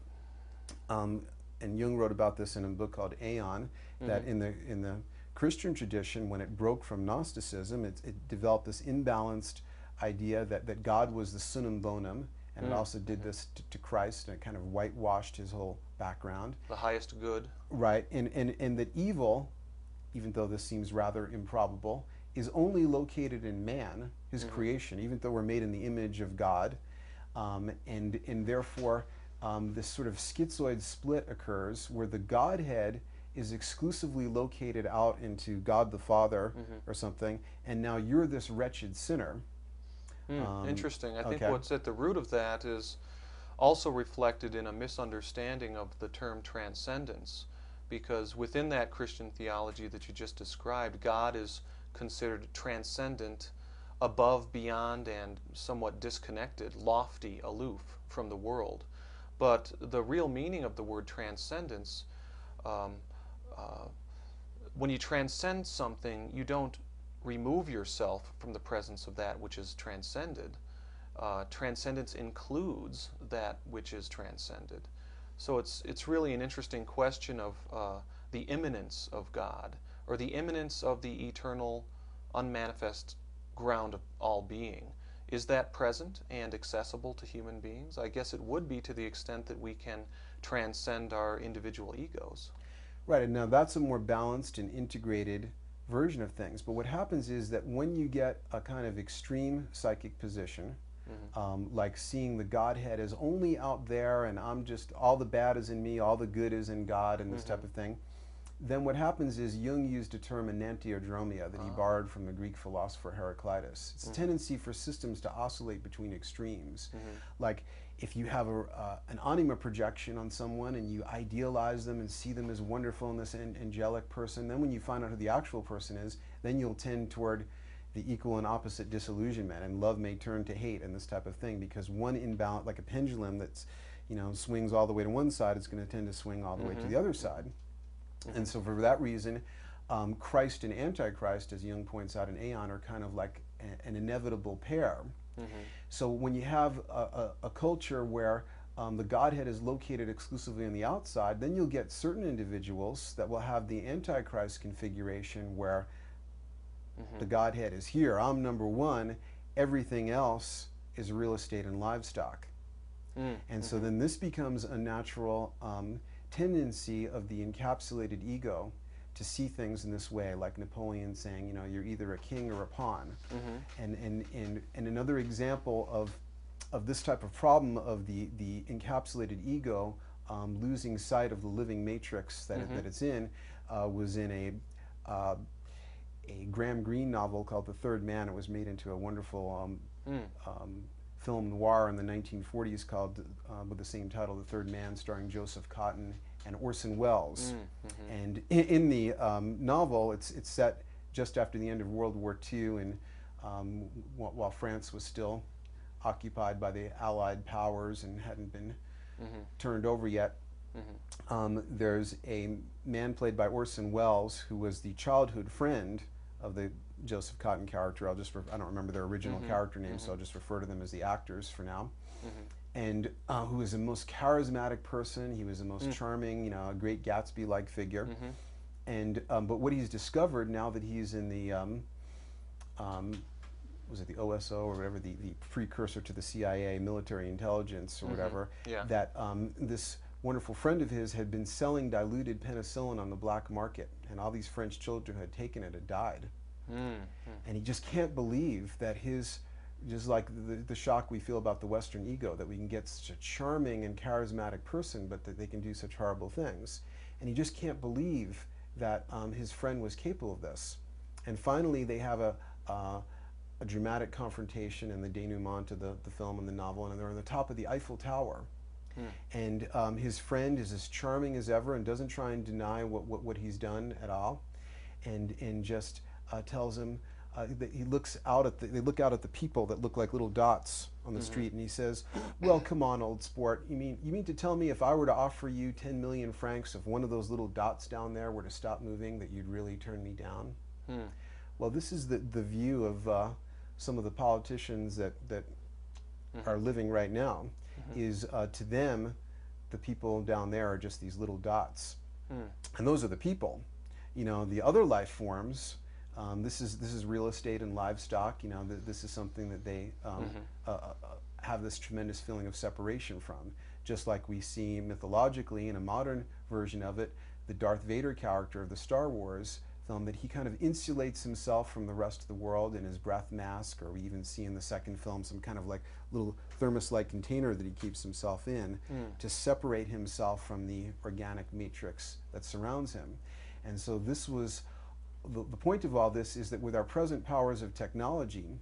and Jung wrote about this in a book called Aeon, that Mm-hmm. in the Christian tradition, when it broke from Gnosticism, it developed this imbalanced idea that God was the sunum bonum, and it also did Mm-hmm. this to Christ, and it kind of whitewashed his whole background. The highest good. Right, and that evil, even though this seems rather improbable, is only located in man, his Mm-hmm. creation, even though we're made in the image of God, and therefore this sort of schizoid split occurs where the Godhead is exclusively located out into God the Father Mm-hmm. or something, and now you're this wretched sinner. Interesting. I think Okay. what's at the root of that is also reflected in a misunderstanding of the term transcendence, because within that Christian theology that you just described, God is considered transcendent, above, beyond, and somewhat disconnected, lofty, aloof from the world. But the real meaning of the word transcendence, um, uh, when you transcend something, you don't remove yourself from the presence of that which is transcended. Transcendence includes that which is transcended. So it's really an interesting question of the immanence of God, or the immanence of the eternal, unmanifest ground of all being. Is that present and accessible to human beings? I guess it would be, to the extent that we can transcend our individual egos. Right, and now that's a more balanced and integrated version of things. But what happens is that when you get a kind of extreme psychic position, Mm-hmm. like seeing the Godhead as only out there, and I'm just, all the bad is in me, all the good is in God, and this Mm-hmm. type of thing, then what happens is Jung used a term, enantiodromia, that he Ah. borrowed from the Greek philosopher Heraclitus. It's a Mm-hmm. tendency for systems to oscillate between extremes. Mm-hmm. Like if you have an anima projection on someone and you idealize them and see them as wonderful and this angelic person, then when you find out who the actual person is, then you'll tend toward the equal and opposite disillusionment, and love may turn to hate and this type of thing, because one imbalance, like a pendulum that's swings all the way to one side, it's going to tend to swing all the way to the other side. Mm-hmm. And so for that reason, Christ and Antichrist, as Jung points out in Aeon, are kind of like an inevitable pair. Mm-hmm. So when you have a culture where the Godhead is located exclusively on the outside, then you'll get certain individuals that will have the Antichrist configuration where Mm-hmm. the Godhead is here, I'm number one, everything else is real estate and livestock. Mm-hmm. And so then this becomes a natural tendency of the encapsulated ego to see things in this way, like Napoleon saying, you're either a king or a pawn. Mm-hmm. And another example of this type of problem of the encapsulated ego losing sight of the living matrix that, Mm-hmm. that it's in was in a Graham Greene novel called The Third Man. It was made into a wonderful film noir in the 1940s called with the same title, The Third Man, starring Joseph Cotten and Orson Welles. Mm-hmm. And in the novel, it's set just after the end of World War II, and while France was still occupied by the Allied powers and hadn't been Mm-hmm. turned over yet. Mm-hmm. There's a man played by Orson Welles who was the childhood friend of the Joseph Cotten character. I don't remember their original Mm-hmm. character names, Mm-hmm. so I'll just refer to them as the actors for now. Mm-hmm. And who was the most charismatic person. He was the most charming, a great Gatsby-like figure. Mm-hmm. And but what he's discovered now that he's in the um, was it the OSO or whatever, the precursor to the CIA, military intelligence or whatever, Yeah. that this wonderful friend of his had been selling diluted penicillin on the black market, and all these French children who had taken it had died. And he just can't believe that just like the shock we feel about the Western ego, that we can get such a charming and charismatic person, but that they can do such horrible things. And he just can't believe that his friend was capable of this. And finally, they have a dramatic confrontation in the denouement of the film and the novel, and they're on the top of the Eiffel Tower. And his friend is as charming as ever and doesn't try and deny what he's done at all, and just tells him that they look out at the people that look like little dots on the street, and he says, "Well, come on, old sport. You mean to tell me if I were to offer you 10 million francs, if one of those little dots down there were to stop moving, that you'd really turn me down?" Well, this is the view of some of the politicians that are living right now. Is to them, the people down there are just these little dots, and those are the people. You know, the other life forms. This is real estate and livestock. You know, this is something that they have this tremendous feeling of separation from. Just like we see mythologically in a modern version of it, the Darth Vader character of the Star Wars film, that he kind of insulates himself from the rest of the world in his breath mask, or we even see in the second film some kind of like little thermos-like container that he keeps himself in to separate himself from the organic matrix that surrounds him. And so this was the point of all this, is that with our present powers of technology,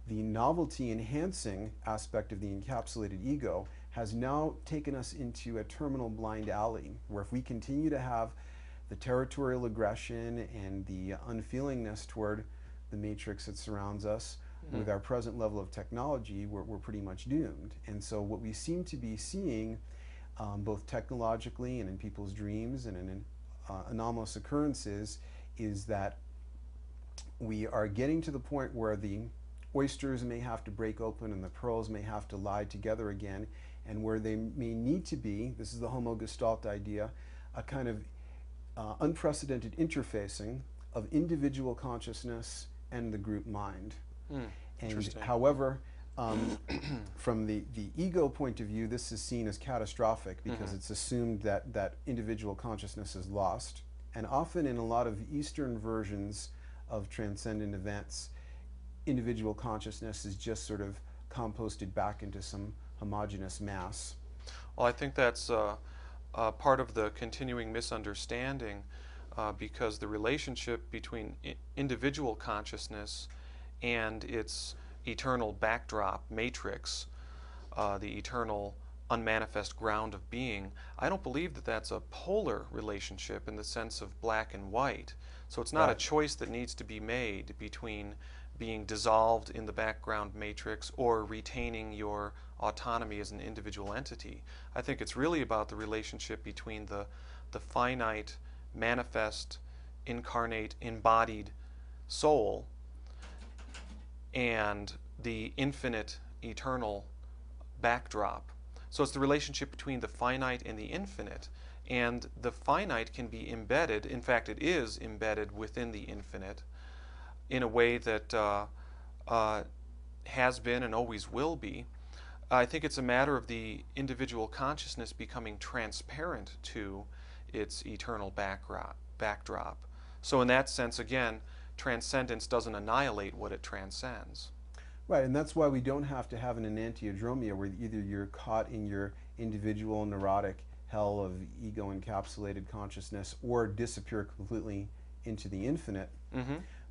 the novelty enhancing aspect of the encapsulated ego has now taken us into a terminal blind alley, where if we continue to have the territorial aggression and the unfeelingness toward the matrix that surrounds us, with our present level of technology, we're pretty much doomed. And so what we seem to be seeing, both technologically and in people's dreams and in anomalous occurrences, is that we are getting to the point where the oysters may have to break open and the pearls may have to lie together again, and where they may need to be, this is the Homo Gestalt idea, a kind of unprecedented interfacing of individual consciousness and the group mind. And however, from the ego point of view, this is seen as catastrophic, because it's assumed that individual consciousness is lost. And often in a lot of Eastern versions of transcendent events, individual consciousness is just sort of composted back into some homogeneous mass. Well, I think that's part of the continuing misunderstanding, because the relationship between individual consciousness and its eternal backdrop matrix, the eternal unmanifest ground of being, I don't believe that that's a polar relationship in the sense of black and white. So it's not a choice that needs to be made between being dissolved in the background matrix or retaining your autonomy as an individual entity. I think it's really about the relationship between the finite, manifest, incarnate, embodied soul and the infinite, eternal backdrop. So it's the relationship between the finite and the infinite. And the finite can be embedded, in fact it is embedded within the infinite, in a way that has been and always will be. I think it's a matter of the individual consciousness becoming transparent to its eternal backdrop. So in that sense, again, transcendence doesn't annihilate what it transcends. Right, and that's why we don't have to have an enantiodromia, where either you're caught in your individual neurotic hell of ego encapsulated consciousness or disappear completely into the infinite.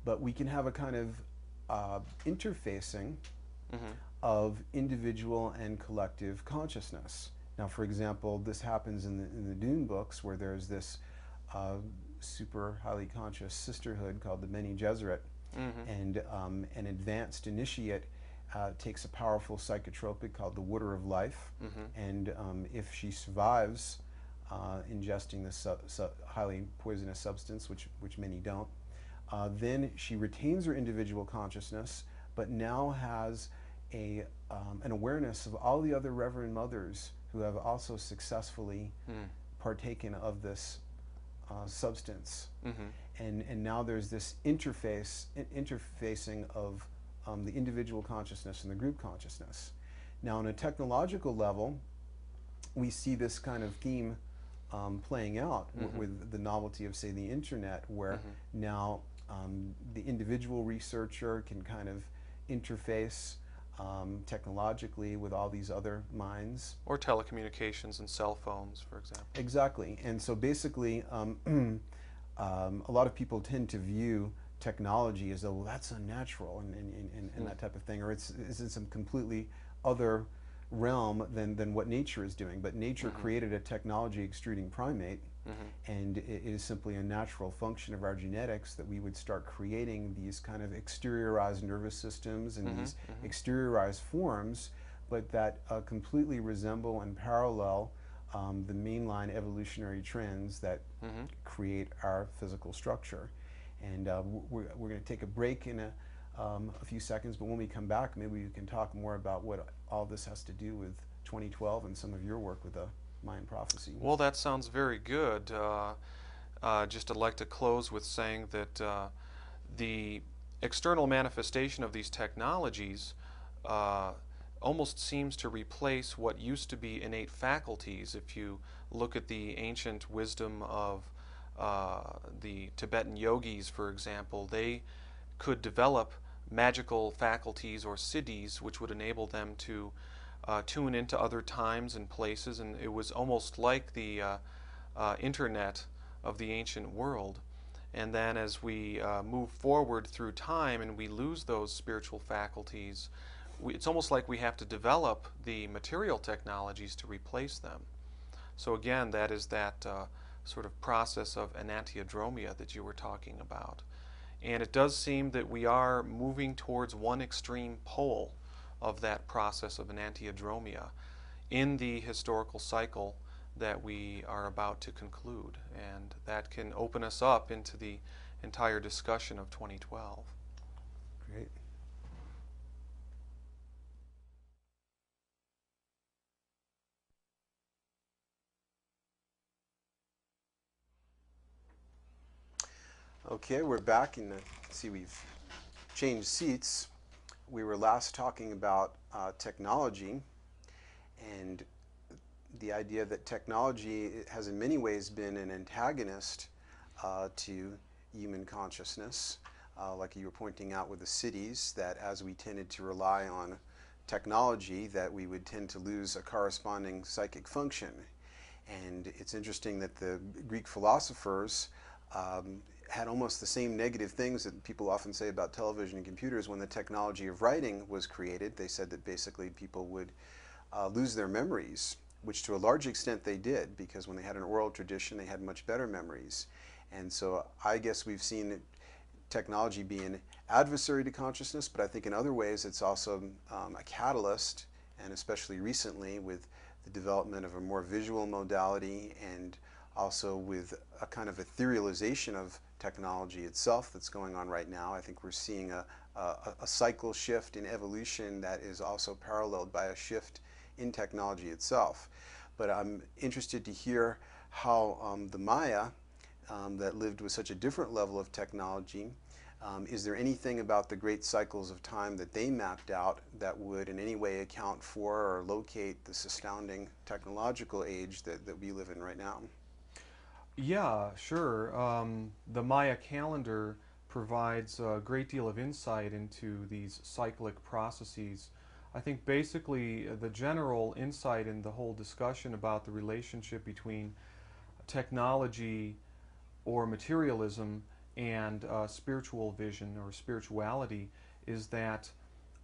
But we can have a kind of interfacing of individual and collective consciousness. Now, for example, this happens in the Dune books, where there's this super highly conscious sisterhood called the Bene Gesserit, and an advanced initiate takes a powerful psychotropic called the Water of Life, and if she survives ingesting this highly poisonous substance, which many don't, then she retains her individual consciousness, but now has an awareness of all the other Reverend Mothers who have also successfully partaken of this substance. Mm-hmm. And now there's this interfacing of the individual consciousness and the group consciousness. Now, on a technological level, we see this kind of theme playing out Mm-hmm. with the novelty of, say, the internet, where Mm-hmm. now the individual researcher can kind of interface technologically with all these other minds. Or telecommunications and cell phones, for example. Exactly. And so basically, a lot of people tend to view technology as though, well, that's unnatural and that type of thing, or it's in some completely other realm than what nature is doing. But nature Mm-hmm. created a technology extruding primate, Mm-hmm. and it is simply a natural function of our genetics that we would start creating these kind of exteriorized nervous systems and Mm-hmm. these Mm-hmm. exteriorized forms, but that completely resemble and parallel the mainline evolutionary trends that Mm-hmm. create our physical structure. And we're going to take a break in a few seconds, but when we come back, maybe we can talk more about what all this has to do with 2012 and some of your work with the Mayan prophecy. Well, that sounds very good. Just I'd like to close with saying that the external manifestation of these technologies uh, almost seems to replace what used to be innate faculties. If you look at the ancient wisdom of the Tibetan yogis, for example, they could develop magical faculties or siddhis which would enable them to tune into other times and places, and it was almost like the internet of the ancient world. And then as we move forward through time and we lose those spiritual faculties, it's almost like we have to develop the material technologies to replace them. So again, that is that sort of process of enantiodromia that you were talking about. And it does seem that we are moving towards one extreme pole of that process of enantiodromia in the historical cycle that we are about to conclude. And that can open us up into the entire discussion of 2012. Great. Okay, we're back, and see, we've changed seats. We were last talking about technology and the idea that technology has in many ways been an antagonist to human consciousness, like you were pointing out with the cities, that as we tended to rely on technology, that we would tend to lose a corresponding psychic function. And it's interesting that the Greek philosophers had almost the same negative things that people often say about television and computers. When the technology of writing was created, they said that basically people would lose their memories, which to a large extent they did, because when they had an oral tradition, they had much better memories. And so I guess we've seen technology be an adversary to consciousness, but I think in other ways it's also a catalyst, and especially recently with the development of a more visual modality, and also with a kind of etherealization of technology itself that's going on right now. I think we're seeing a cycle shift in evolution that is also paralleled by a shift in technology itself. But I'm interested to hear how the Maya, that lived with such a different level of technology, is there anything about the great cycles of time that they mapped out that would in any way account for or locate this astounding technological age that we live in right now? Yeah, sure. The Maya calendar provides a great deal of insight into these cyclic processes. I think basically the general insight in the whole discussion about the relationship between technology or materialism and spiritual vision or spirituality is that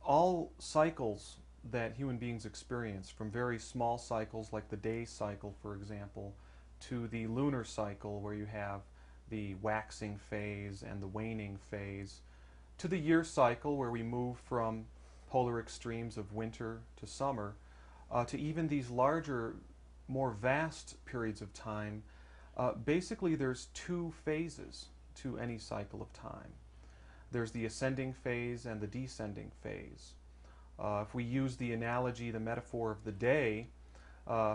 all cycles that human beings experience, from very small cycles like the day cycle, for example, to the lunar cycle where you have the waxing phase and the waning phase, to the year cycle where we move from polar extremes of winter to summer, to even these larger, more vast periods of time. Basically, there's two phases to any cycle of time. There's the ascending phase and the descending phase. If we use the analogy, the metaphor of the day,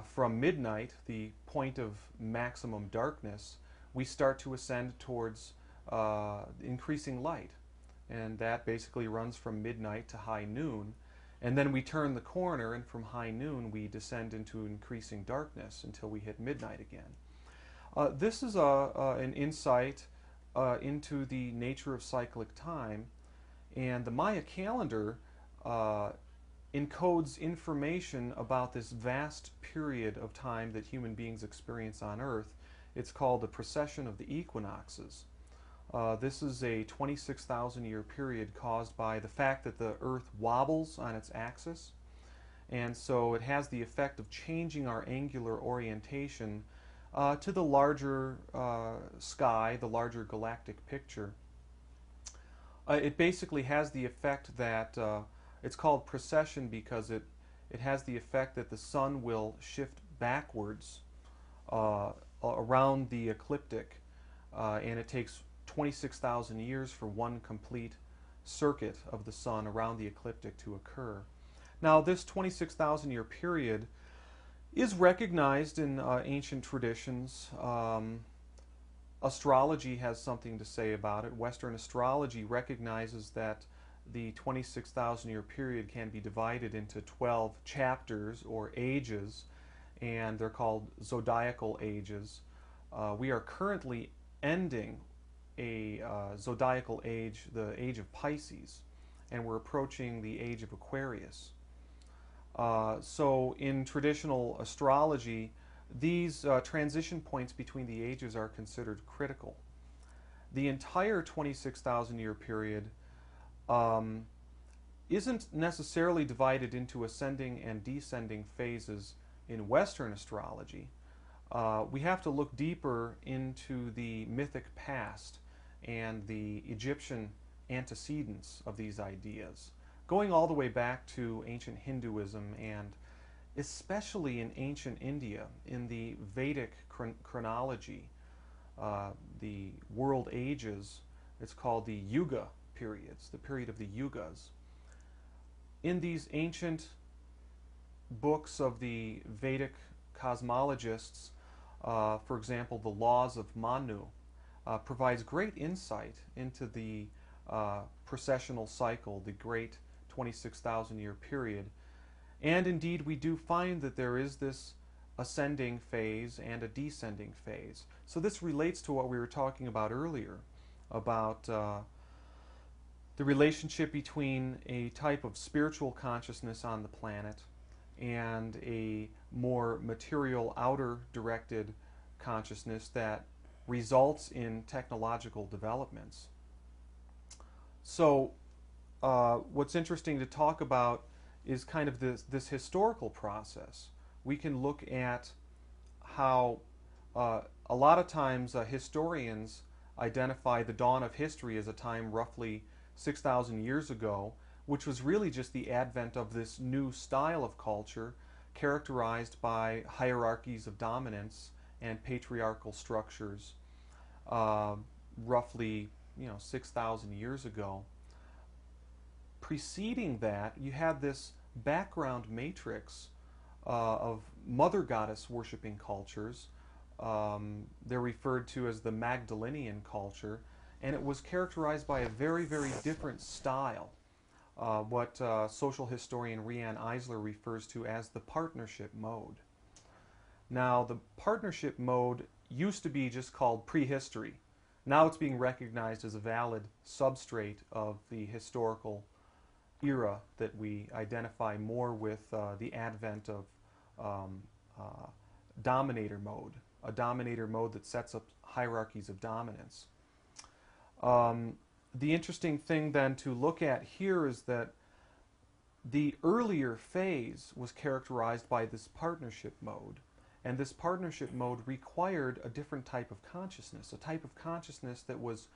from midnight, the point of maximum darkness, we start to ascend towards increasing light. And that basically runs from midnight to high noon. And then we turn the corner, and from high noon we descend into increasing darkness until we hit midnight again. This is an insight into the nature of cyclic time. And the Maya calendar encodes information about this vast period of time that human beings experience on Earth. It's called the precession of the equinoxes. This is a 26,000 year period caused by the fact that the Earth wobbles on its axis. And so it has the effect of changing our angular orientation to the larger sky, the larger galactic picture. It basically has the effect that it's called precession because it has the effect that the sun will shift backwards around the ecliptic, and it takes 26,000 years for one complete circuit of the sun around the ecliptic to occur. Now, this 26,000 year period is recognized in ancient traditions. Astrology has something to say about it. Western astrology recognizes that the 26,000 year period can be divided into 12 chapters or ages, and they're called zodiacal ages. We are currently ending a zodiacal age, the age of Pisces, and we're approaching the age of Aquarius. So in traditional astrology, these transition points between the ages are considered critical. The entire 26,000 year period isn't necessarily divided into ascending and descending phases in Western astrology. We have to look deeper into the mythic past and the Egyptian antecedents of these ideas, going all the way back to ancient Hinduism and especially in ancient India, in the Vedic chronology, the world ages. It's called the Yuga periods, the period of the Yugas. In these ancient books of the Vedic cosmologists, for example, the Laws of Manu, provides great insight into the precessional cycle, the great 26,000 year period. And indeed, we do find that there is this ascending phase and a descending phase. So this relates to what we were talking about earlier, about the relationship between a type of spiritual consciousness on the planet and a more material, outer-directed consciousness that results in technological developments. So what's interesting to talk about is kind of this historical process. We can look at how a lot of times historians identify the dawn of history as a time roughly 6,000 years ago, which was really just the advent of this new style of culture characterized by hierarchies of dominance and patriarchal structures, roughly 6,000 years ago. Preceding that, you had this background matrix of mother goddess worshipping cultures. They're referred to as the Magdalenian culture, and it was characterized by a very, very different style, what social historian Rianne Eisler refers to as the partnership mode. Now, the partnership mode used to be just called prehistory. Now it's being recognized as a valid substrate of the historical era that we identify more with the advent of dominator mode, a dominator mode that sets up hierarchies of dominance. The interesting thing then to look at here is that the earlier phase was characterized by this partnership mode, and this partnership mode required a different type of consciousness, a type of consciousness that was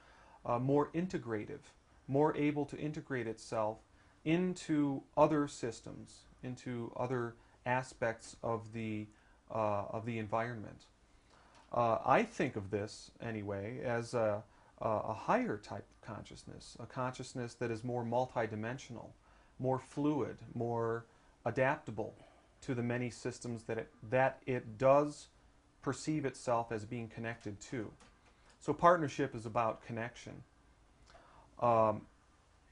more integrative, more able to integrate itself into other systems, into other aspects of the environment. I think of this, anyway, as a higher type of consciousness, a consciousness that is more multidimensional, more fluid, more adaptable to the many systems that it does perceive itself as being connected to. So partnership is about connection. Um,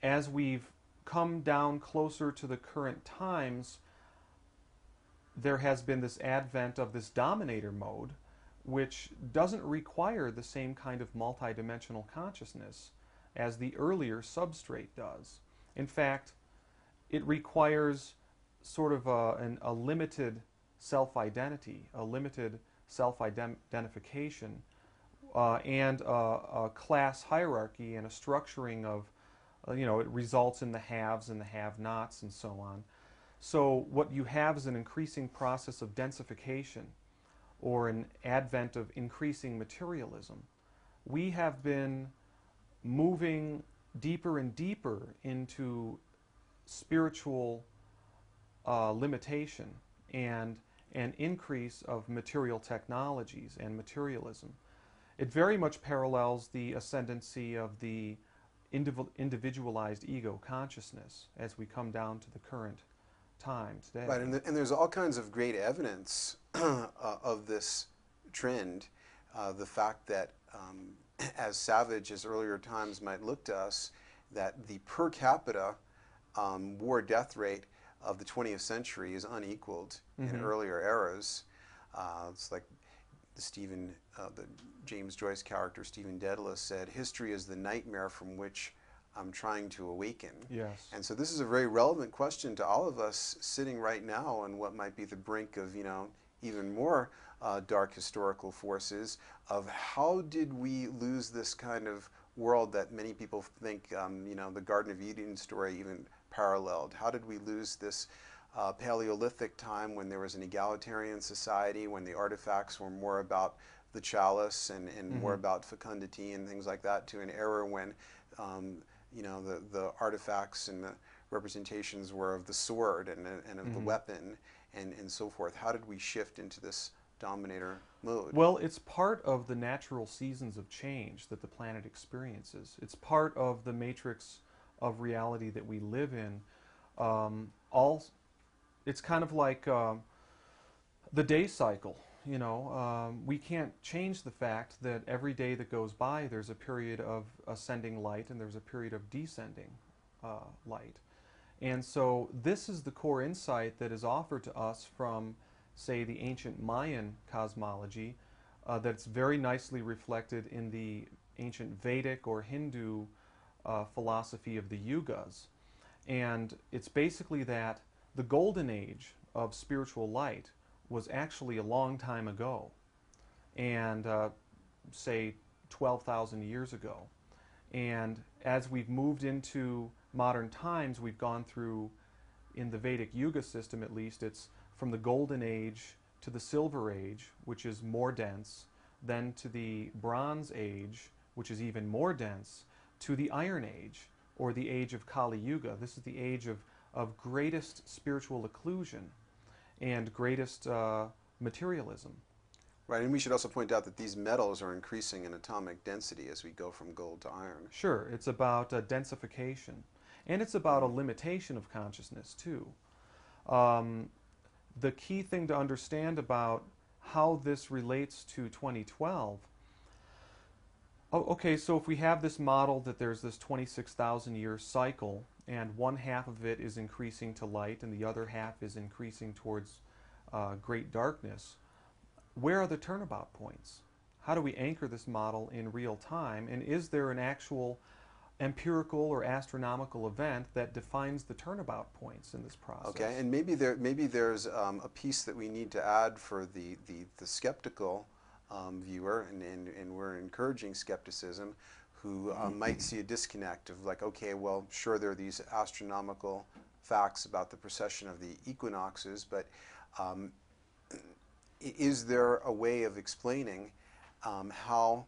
as we've come down closer to the current times, there has been this advent of this dominator mode, which doesn't require the same kind of multidimensional consciousness as the earlier substrate does. In fact, it requires sort of a limited self-identity, a limited self-identification, and a class hierarchy and a structuring of, it results in the haves and the have-nots and so on. So what you have is an increasing process of densification or an advent of increasing materialism. We have been moving deeper and deeper into spiritual limitation and an increase of material technologies and materialism. It very much parallels the ascendancy of the individualized ego consciousness as we come down to the current time today. Right, and there's all kinds of great evidence of this trend. The fact that, as savage as earlier times might look to us, that the per capita war death rate of the 20th century is unequaled in earlier eras. It's like the James Joyce character Stephen Dedalus said, "History is the nightmare from which I'm trying to awaken." Yes. And so this is a very relevant question to all of us sitting right now on what might be the brink of, even more dark historical forces of how did we lose this kind of world that many people think, the Garden of Eden story even paralleled. How did we lose this Paleolithic time when there was an egalitarian society, when the artifacts were more about the chalice and more about fecundity and things like that, to an era when the artifacts and the representations were of the sword and of the weapon and so forth. How did we shift into this dominator mode? Well, it's part of the natural seasons of change that the planet experiences. It's part of the matrix of reality that we live in. It's kind of like the day cycle. We can't change the fact that every day that goes by there's a period of ascending light and there's a period of descending light. And so this is the core insight that is offered to us from, say, the ancient Mayan cosmology, that's very nicely reflected in the ancient Vedic or Hindu philosophy of the yugas. And it's basically that the golden age of spiritual light was actually a long time ago, and say 12,000 years ago. And as we've moved into modern times, we've gone through, in the Vedic Yuga system at least, it's from the Golden Age to the Silver Age, which is more dense, then to the Bronze Age, which is even more dense, to the Iron Age, or the age of Kali Yuga. This is the age of greatest spiritual occlusion and greatest materialism. Right, and we should also point out that these metals are increasing in atomic density as we go from gold to iron. Sure, it's about densification. And it's about a limitation of consciousness, too. The key thing to understand about how this relates to 2012, okay, so if we have this model that there's this 26,000 year cycle, and one half of it is increasing to light and the other half is increasing towards great darkness, where are the turnabout points? How do we anchor this model in real time? And is there an actual empirical or astronomical event that defines the turnabout points in this process? Okay, and maybe there's a piece that we need to add for the skeptical viewer, and we're encouraging skepticism, who might see a disconnect of like, okay, well, sure, there are these astronomical facts about the precession of the equinoxes, but is there a way of explaining how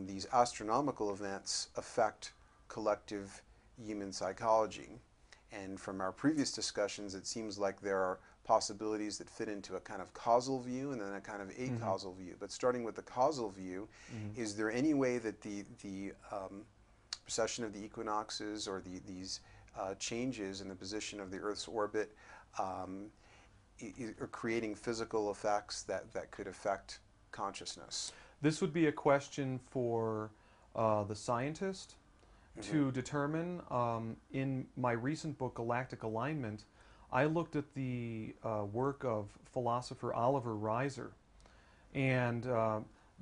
these astronomical events affect collective human psychology? And from our previous discussions, it seems like there are possibilities that fit into a kind of causal view and then a kind of acausal view. But starting with the causal view, is there any way that the precession of the equinoxes or these changes in the position of the Earth's orbit are creating physical effects that could affect consciousness? This would be a question for the scientist to determine. In my recent book, Galactic Alignment, I looked at the work of philosopher Oliver Reiser, and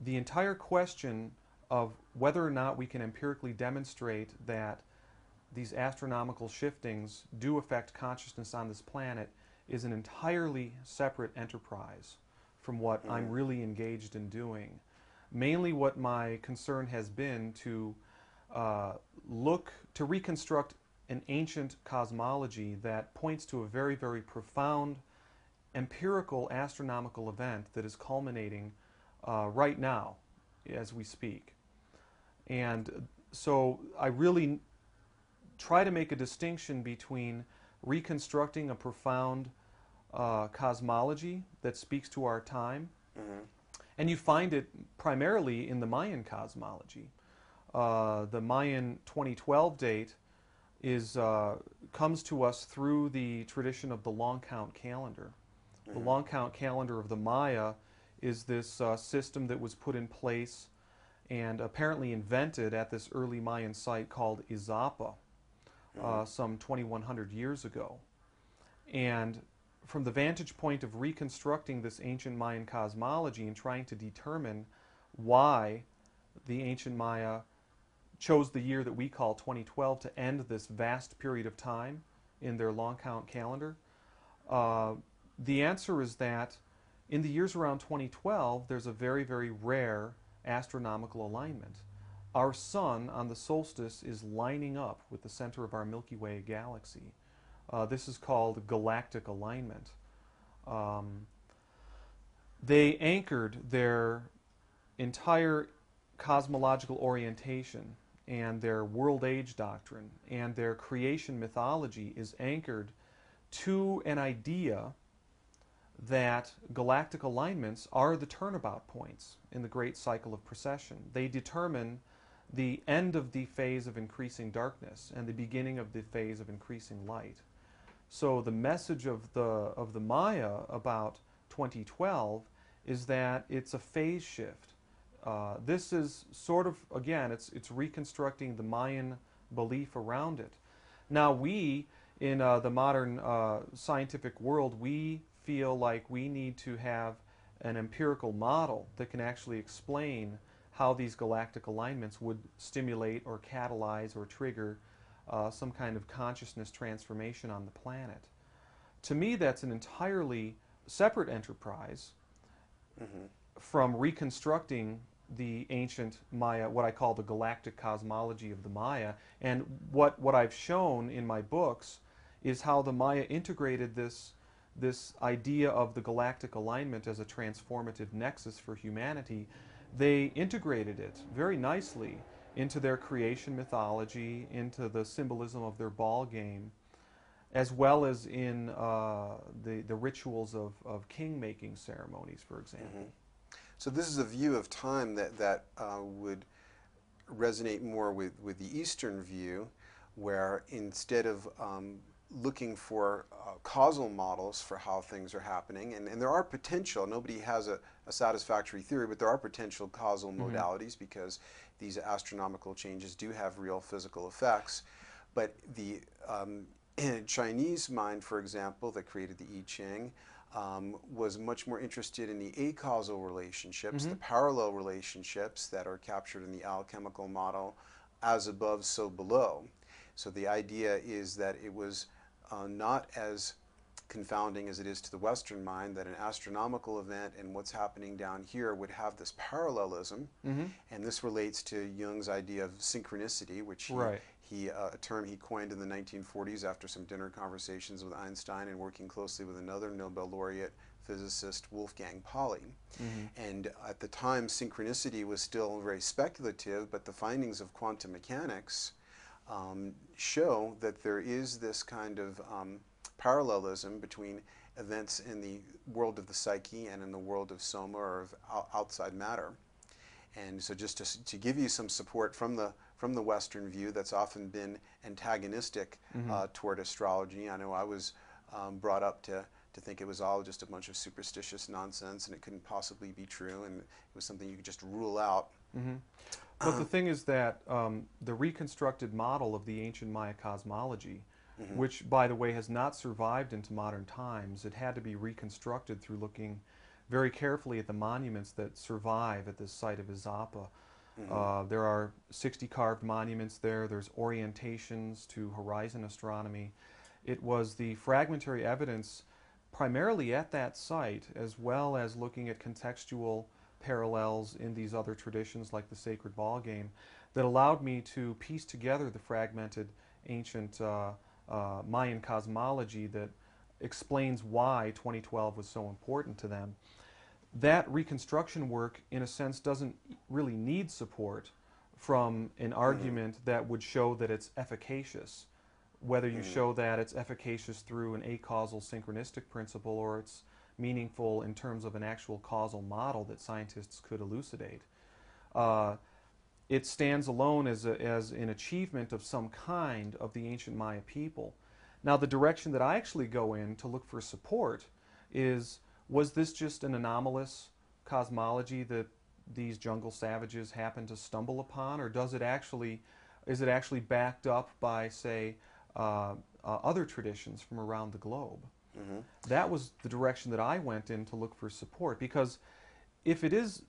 the entire question of whether or not we can empirically demonstrate that these astronomical shiftings do affect consciousness on this planet is an entirely separate enterprise from what I'm really engaged in doing. Mainly what my concern has been to reconstruct an ancient cosmology that points to a very, very profound empirical astronomical event that is culminating right now as we speak. And so I really try to make a distinction between reconstructing a profound cosmology that speaks to our time, and you find it primarily in the Mayan cosmology. The Mayan 2012 date comes to us through the tradition of the long count calendar. The long count calendar of the Maya is this system that was put in place and apparently invented at this early Mayan site called Izapa some 2,100 years ago. And from the vantage point of reconstructing this ancient Mayan cosmology and trying to determine why the ancient Maya chose the year that we call 2012 to end this vast period of time in their long count calendar, the answer is that in the years around 2012, there's a very, very rare astronomical alignment. Our sun on the solstice is lining up with the center of our Milky Way galaxy. This is called galactic alignment. They anchored their entire cosmological orientation and their world age doctrine and their creation mythology is anchored to an idea that galactic alignments are the turnabout points in the great cycle of precession. They determine the end of the phase of increasing darkness and the beginning of the phase of increasing light. So the message of the Maya about 2012 is that it's a phase shift. This is sort of, again, it's reconstructing the Mayan belief around it. Now we, in the modern scientific world, we feel like we need to have an empirical model that can actually explain how these galactic alignments would stimulate or catalyze or trigger some kind of consciousness transformation on the planet. To me, that's an entirely separate enterprise from reconstructing the ancient Maya, what I call the galactic cosmology of the Maya. And what I've shown in my books is how the Maya integrated this idea of the galactic alignment as a transformative nexus for humanity. They integrated it very nicely into their creation mythology, into the symbolism of their ball game, as well as in the rituals of king-making ceremonies, for example. So this is a view of time that would resonate more with the Eastern view, where instead of looking for causal models for how things are happening, and there are potential, nobody has a satisfactory theory, but there are potential causal modalities because these astronomical changes do have real physical effects. But the Chinese mind, for example, that created the I Ching, was much more interested in the acausal relationships, the parallel relationships that are captured in the alchemical model, as above, so below. So the idea is that it was not as confounding as it is to the Western mind that an astronomical event and what's happening down here would have this parallelism, and this relates to Jung's idea of synchronicity, which a term he coined in the 1940s after some dinner conversations with Einstein and working closely with another Nobel laureate physicist, Wolfgang Pauli. And at the time, synchronicity was still very speculative, but the findings of quantum mechanics show that there is this kind of parallelism between events in the world of the psyche and in the world of soma, or of outside matter. And so just to give you some support from the Western view that's often been antagonistic toward astrology. I know I was brought up to to think it was all just a bunch of superstitious nonsense and it couldn't possibly be true, and it was something you could just rule out. Hmm. But the thing is that the reconstructed model of the ancient Maya cosmology, Mm-hmm. which, by the way, has not survived into modern times, it had to be reconstructed through looking very carefully at the monuments that survive at this site of Izapa. Mm-hmm. There are 60 carved monuments there. There's orientations to horizon astronomy. It was the fragmentary evidence primarily at that site, as well as looking at contextual parallels in these other traditions like the sacred ball game, that allowed me to piece together the fragmented ancient Mayan cosmology that explains why 2012 was so important to them. That reconstruction work, in a sense, doesn't really need support from an Mm-hmm. argument that would show that it's efficacious, whether you Mm-hmm. show that it's efficacious through an acausal synchronistic principle or it's meaningful in terms of an actual causal model that scientists could elucidate. Uh, it stands alone as an achievement of some kind of the ancient Maya people. Now, the direction that I actually go in to look for support is, was this just an anomalous cosmology that these jungle savages happen to stumble upon, or is it actually backed up by, say, other traditions from around the globe? Mm-hmm. That was the direction that I went in to look for support, because if it is,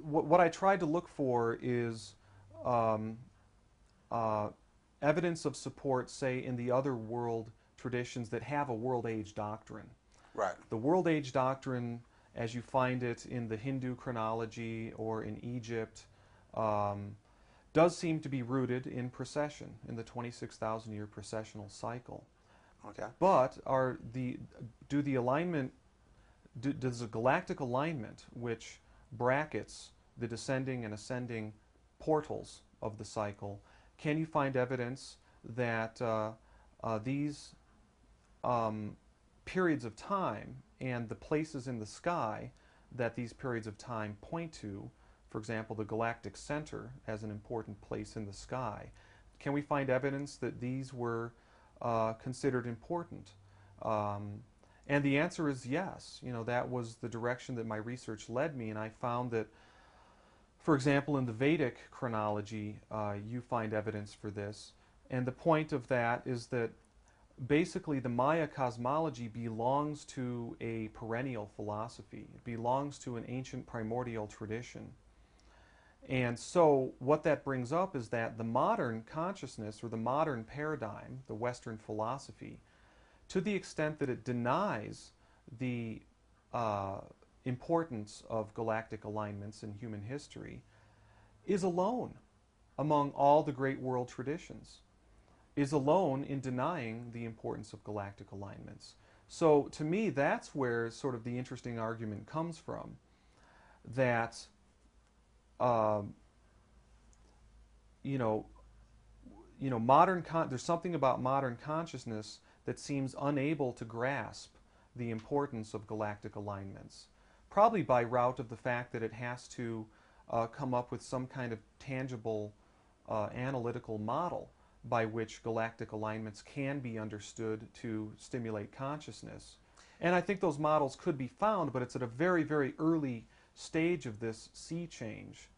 what I tried to look for is um, uh, evidence of support, say, in the other world traditions that have a world age doctrine. Right. The world age doctrine, as you find it in the Hindu chronology or in Egypt, um, does seem to be rooted in precession, in the 26,000 year precessional cycle. Okay. But do the alignment, does the galactic alignment, which brackets the descending and ascending portals of the cycle, can you find evidence that these um, periods of time and the places in the sky that these periods of time point to, for example, the galactic center as an important place in the sky, can we find evidence that these were considered important? Um, and the answer is yes. You know, that was the direction that my research led me, and I found that, for example, in the Vedic chronology, you find evidence for this. And the point of that is that basically the Maya cosmology belongs to a perennial philosophy. It belongs to an ancient primordial tradition. And so what that brings up is that the modern consciousness, or the modern paradigm, the Western philosophy, to the extent that it denies the importance of galactic alignments in human history, is alone among all the great world traditions, is alone in denying the importance of galactic alignments. So to me, that's where sort of the interesting argument comes from, that um, you know, there's something about modern consciousness that seems unable to grasp the importance of galactic alignments, probably by route of the fact that it has to come up with some kind of tangible analytical model by which galactic alignments can be understood to stimulate consciousness. And I think those models could be found, but it's at a very, very early stage of this sea change,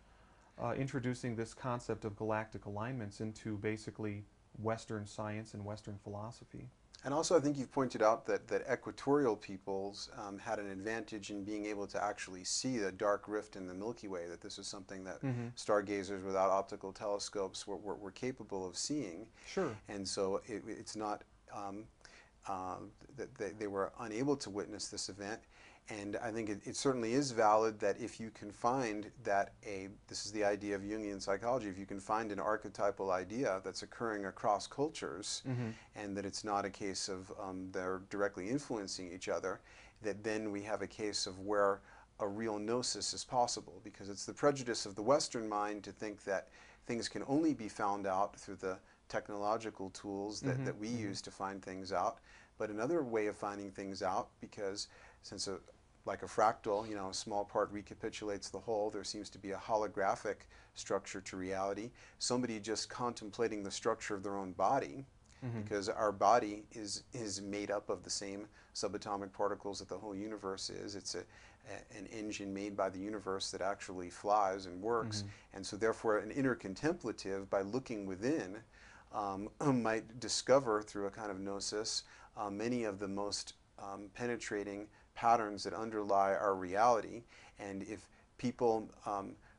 introducing this concept of galactic alignments into basically Western science and Western philosophy. And also, I think you've pointed out that equatorial peoples had an advantage in being able to actually see the dark rift in the Milky Way, that this is something that Mm-hmm. stargazers without optical telescopes were capable of seeing. Sure. And so it's not that they were unable to witness this event. And I think it certainly is valid that if you can find that this is the idea of Jungian psychology, if you can find an archetypal idea that's occurring across cultures, Mm-hmm. and that it's not a case of they're directly influencing each other, that then we have a case of where a real gnosis is possible, because it's the prejudice of the Western mind to think that things can only be found out through the technological tools Mm-hmm. that we Mm-hmm. use to find things out. But another way of finding things out, because since like a fractal, a small part recapitulates the whole, there seems to be a holographic structure to reality. Somebody just contemplating the structure of their own body Hmm. because our body is made up of the same subatomic particles that the whole universe is. It's an engine made by the universe that actually flies and works. Hmm. And so therefore an inner contemplative, by looking within, might discover through a kind of gnosis many of the most penetrating patterns that underlie our reality. And if people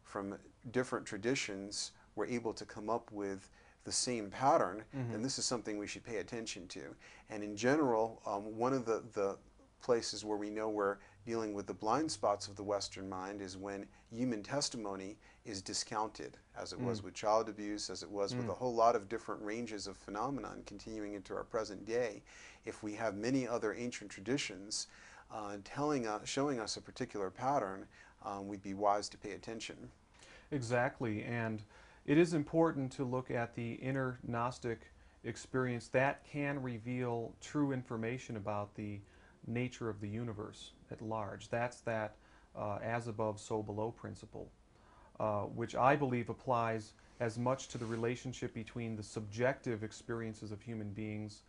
from different traditions were able to come up with the same pattern, Hmm. then this is something we should pay attention to. And in general, one of the places where we know we're dealing with the blind spots of the Western mind is when human testimony is discounted, as it was with child abuse, as it was with a whole lot of different ranges of phenomenon continuing into our present day. If we have many other ancient traditions showing us a particular pattern, we'd be wise to pay attention. Exactly, and it is important to look at the inner Gnostic experience that can reveal true information about the nature of the universe at large. That's that as above, so below principle, which I believe applies as much to the relationship between the subjective experiences of human beings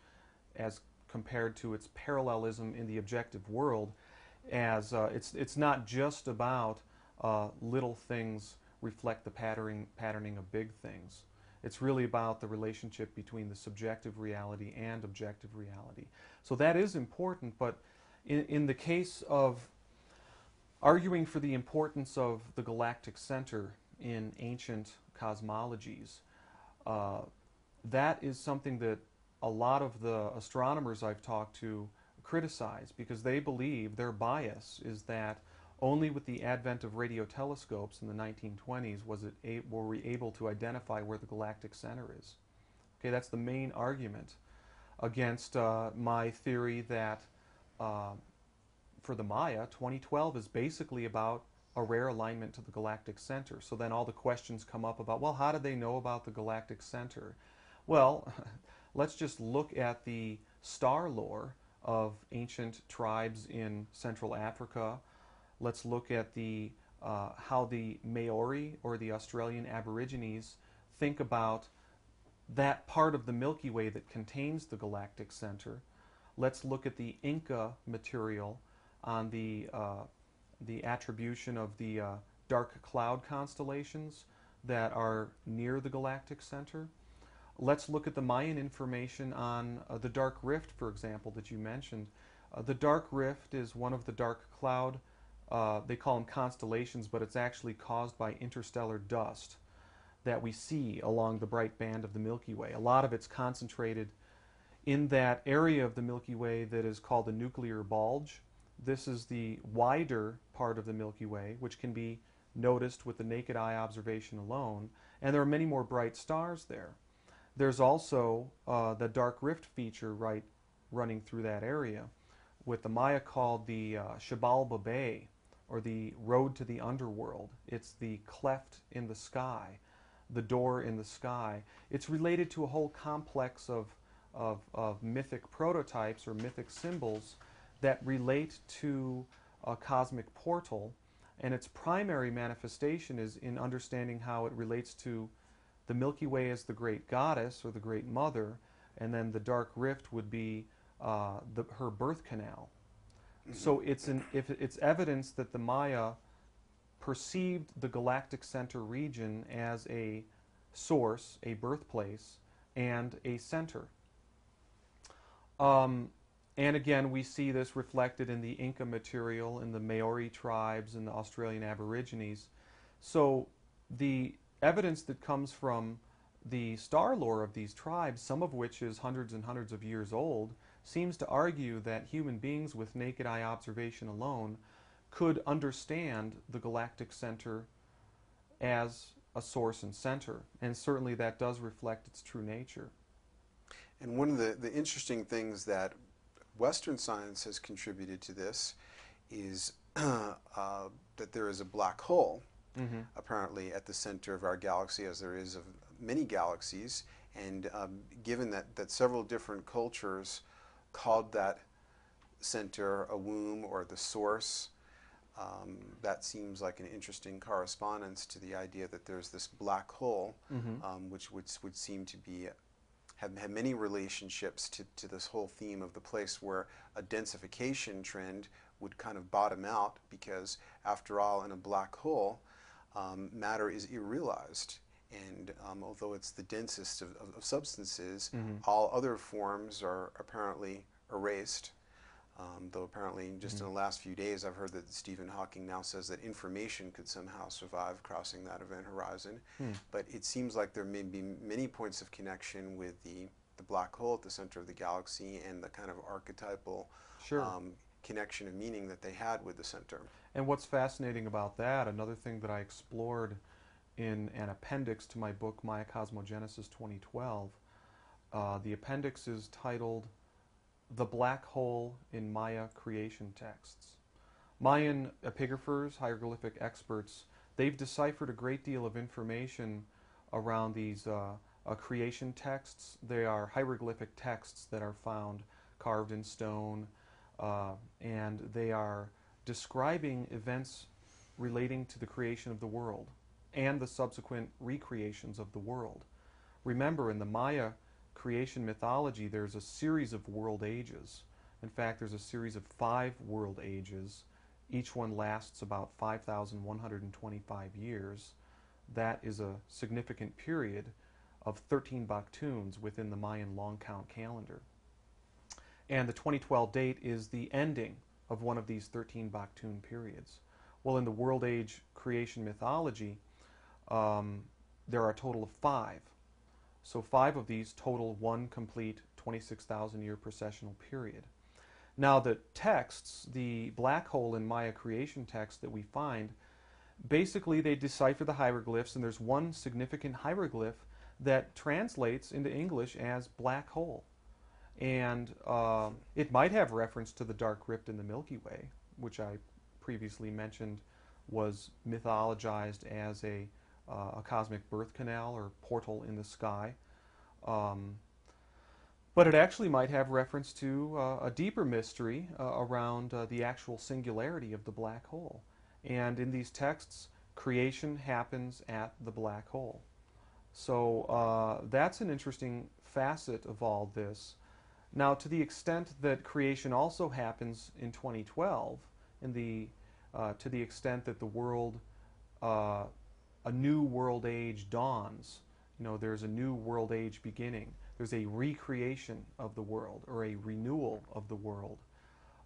as compared to its parallelism in the objective world, as it's not just about little things reflect the patterning of big things. It's really about the relationship between the subjective reality and objective reality. So that is important, but in the case of arguing for the importance of the galactic center in ancient cosmologies, uh, that is something that a lot of the astronomers I've talked to criticize, because they believe their bias is that only with the advent of radio telescopes in the 1920s were we able to identify where the galactic center is. Okay, that's the main argument against my theory that uh, for the Maya, 2012 is basically about a rare alignment to the galactic center. So then all the questions come up about, well, how did they know about the galactic center? Well, let's just look at the star lore of ancient tribes in Central Africa. Let's look at how the Maori or the Australian Aborigines think about that part of the Milky Way that contains the galactic center. Let's look at the Inca material on the attribution of the dark cloud constellations that are near the galactic center. Let's look at the Mayan information on the dark rift, for example, that you mentioned. The dark rift is one of the dark cloud, they call them constellations, but it's actually caused by interstellar dust that we see along the bright band of the Milky Way. A lot of it's concentrated in that area of the Milky Way that is called the nuclear bulge. This is the wider part of the Milky Way, which can be noticed with the naked eye observation alone, and there are many more bright stars there. There's also the dark rift feature running through that area, with the Maya called the Xibalba Bay, or the road to the underworld. It's the cleft in the sky, the door in the sky. It's related to a whole complex of mythic prototypes or mythic symbols that relate to a cosmic portal, and its primary manifestation is in understanding how it relates to the Milky Way as the great goddess or the great mother, and then the dark rift would be her birth canal. So it's evidence that the Maya perceived the galactic center region as a source, a birthplace, and a center. And again, we see this reflected in the Inca material, in the Maori tribes, and the Australian Aborigines. So the evidence that comes from the star lore of these tribes, some of which is hundreds and hundreds of years old, seems to argue that human beings with naked eye observation alone could understand the galactic center as a source and center. And certainly that does reflect its true nature. And one of the interesting things that Western science has contributed to this is that there is a black hole, apparently, at the center of our galaxy, as there is of many galaxies. And given that several different cultures called that center a womb or the source, that seems like an interesting correspondence to the idea that there's this black hole, which would seem to be have many relationships to this whole theme of the place where a densification trend would kind of bottom out because, after all, in a black hole, matter is irrealized. And although it's the densest of substances, Mm-hmm. all other forms are apparently erased. Though apparently just in the last few days I've heard that Stephen Hawking now says that information could somehow survive crossing that event horizon. Mm. But it seems like there may be many points of connection with the black hole at the center of the galaxy and the kind of archetypal Sure. connection of meaning that they had with the center. And what's fascinating about that, another thing that I explored in an appendix to my book, Maya Cosmogenesis 2012, the appendix is titled The Black Hole in Maya Creation Texts. Mayan epigraphers, hieroglyphic experts, they've deciphered a great deal of information around these creation texts. They are hieroglyphic texts that are found carved in stone, and they are describing events relating to the creation of the world and the subsequent recreations of the world. Remember, in the Maya creation mythology, there's a series of world ages. In fact, there's a series of 5 world ages. Each one lasts about 5,125 years. That is a significant period of 13 Baktuns within the Mayan long count calendar. And the 2012 date is the ending of one of these 13 Baktun periods. Well, in the world age creation mythology, there are a total of 5. So 5 of these total one complete 26,000 year precessional period. Now the texts, the black hole in Maya creation text that we find, basically they decipher the hieroglyphs, and there's one significant hieroglyph that translates into English as black hole. And it might have reference to the dark rift in the Milky Way, which I previously mentioned was mythologized as a cosmic birth canal or portal in the sky. But it actually might have reference to a deeper mystery around the actual singularity of the black hole. And in these texts, creation happens at the black hole. So that's an interesting facet of all this. Now, to the extent that creation also happens in 2012, to the extent that the world, a new world age dawns, there's a new world age beginning. There's a recreation of the world, or a renewal of the world.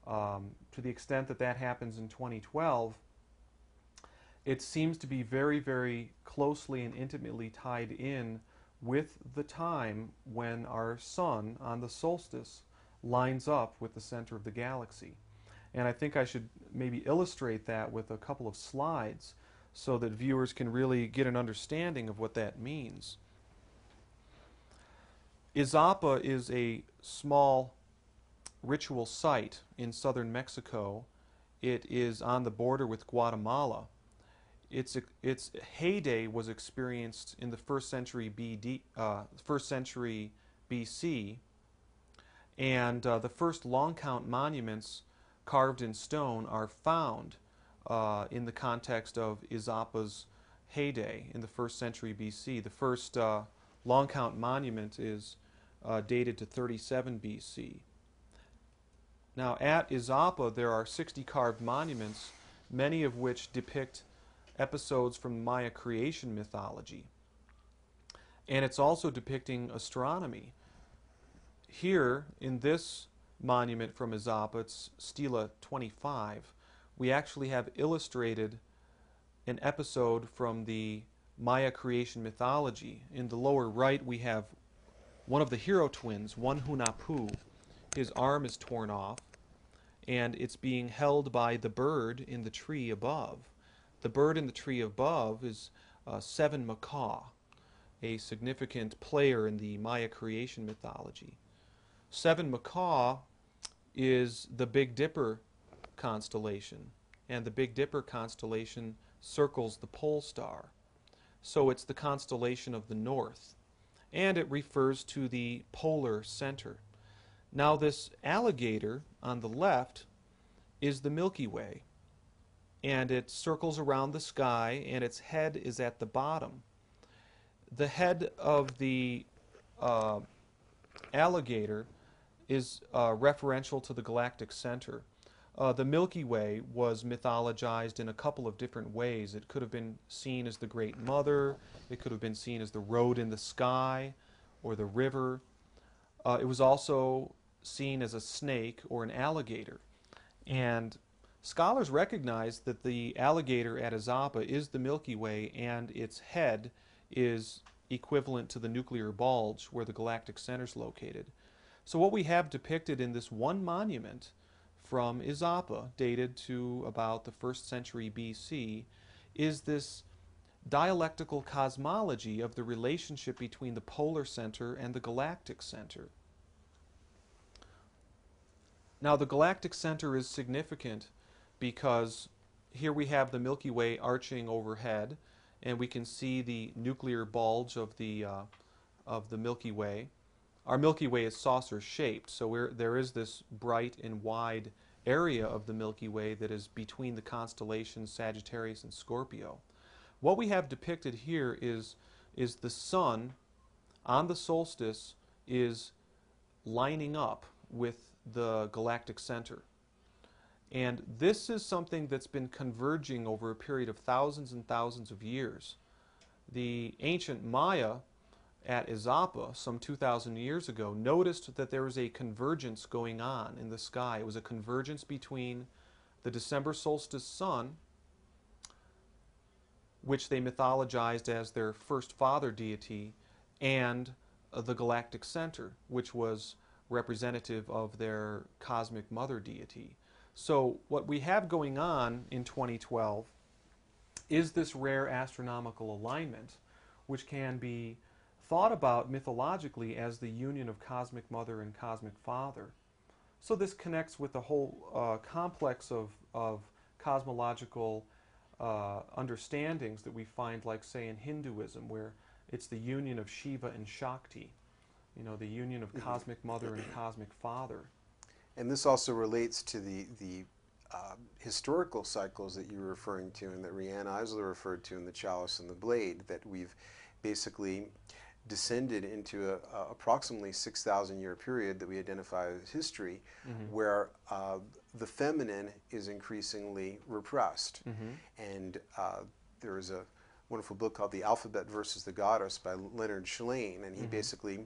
To the extent that that happens in 2012, it seems to be very, very closely and intimately tied in with the time when our sun on the solstice lines up with the center of the galaxy. And I think I should maybe illustrate that with a couple of slides so that viewers can really get an understanding of what that means. Izapa is a small ritual site in southern Mexico. It is on the border with Guatemala. Its heyday was experienced in the first century BC, and the first long count monuments carved in stone are found in the context of Izapa's heyday in the first century BC. The first long count monument is dated to 37 BC. Now, at Izapa, there are 60 carved monuments, many of which depict episodes from Maya creation mythology. And it's also depicting astronomy. Here, in this monument from Izapa, it's Stela 25, we actually have illustrated an episode from the Maya creation mythology. In the lower right, we have one of the hero twins, one Hunahpu. His arm is torn off, and it's being held by the bird in the tree above. The bird in the tree above is Seven Macaw, a significant player in the Maya creation mythology. Seven Macaw is the Big Dipper constellation, and the Big Dipper constellation circles the pole star. So it's the constellation of the north, and it refers to the polar center. Now this alligator on the left is the Milky Way, and it circles around the sky, and its head is at the bottom. The head of the alligator is referential to the galactic center. The Milky Way was mythologized in a couple of different ways. It could have been seen as the Great Mother, it could have been seen as the road in the sky or the river. It was also seen as a snake or an alligator. And scholars recognize that the alligator at Izapa is the Milky Way, and its head is equivalent to the nuclear bulge where the galactic center is located. So what we have depicted in this one monument from Izapa, dated to about the 1st century BC, is this dialectical cosmology of the relationship between the polar center and the galactic center. Now, the galactic center is significant because here we have the Milky Way arching overhead, and we can see the nuclear bulge of the Milky Way. Our Milky Way is saucer-shaped, so there is this bright and wide area of the Milky Way that is between the constellations Sagittarius and Scorpio. What we have depicted here is the sun on the solstice is lining up with the galactic center. And this is something that's been converging over a period of thousands and thousands of years. The ancient Maya at Izapa, some 2,000 years ago, noticed that there was a convergence going on in the sky. It was a convergence between the December solstice sun, which they mythologized as their first father deity, and the galactic center, which was representative of their cosmic mother deity. So what we have going on in 2012 is this rare astronomical alignment, which can be thought about mythologically as the union of cosmic mother and cosmic father. So this connects with the whole complex of cosmological understandings that we find, like, say, in Hinduism, where it's the union of Shiva and Shakti, you know, the union of cosmic mother and cosmic father. And this also relates to the historical cycles that you were referring to and that Rihanna Eisler referred to in The Chalice and the Blade, that we've basically descended into a approximately 6,000 year period that we identify as history, where the feminine is increasingly repressed. And there is a wonderful book called The Alphabet versus the Goddess by Leonard Schlein, and he basically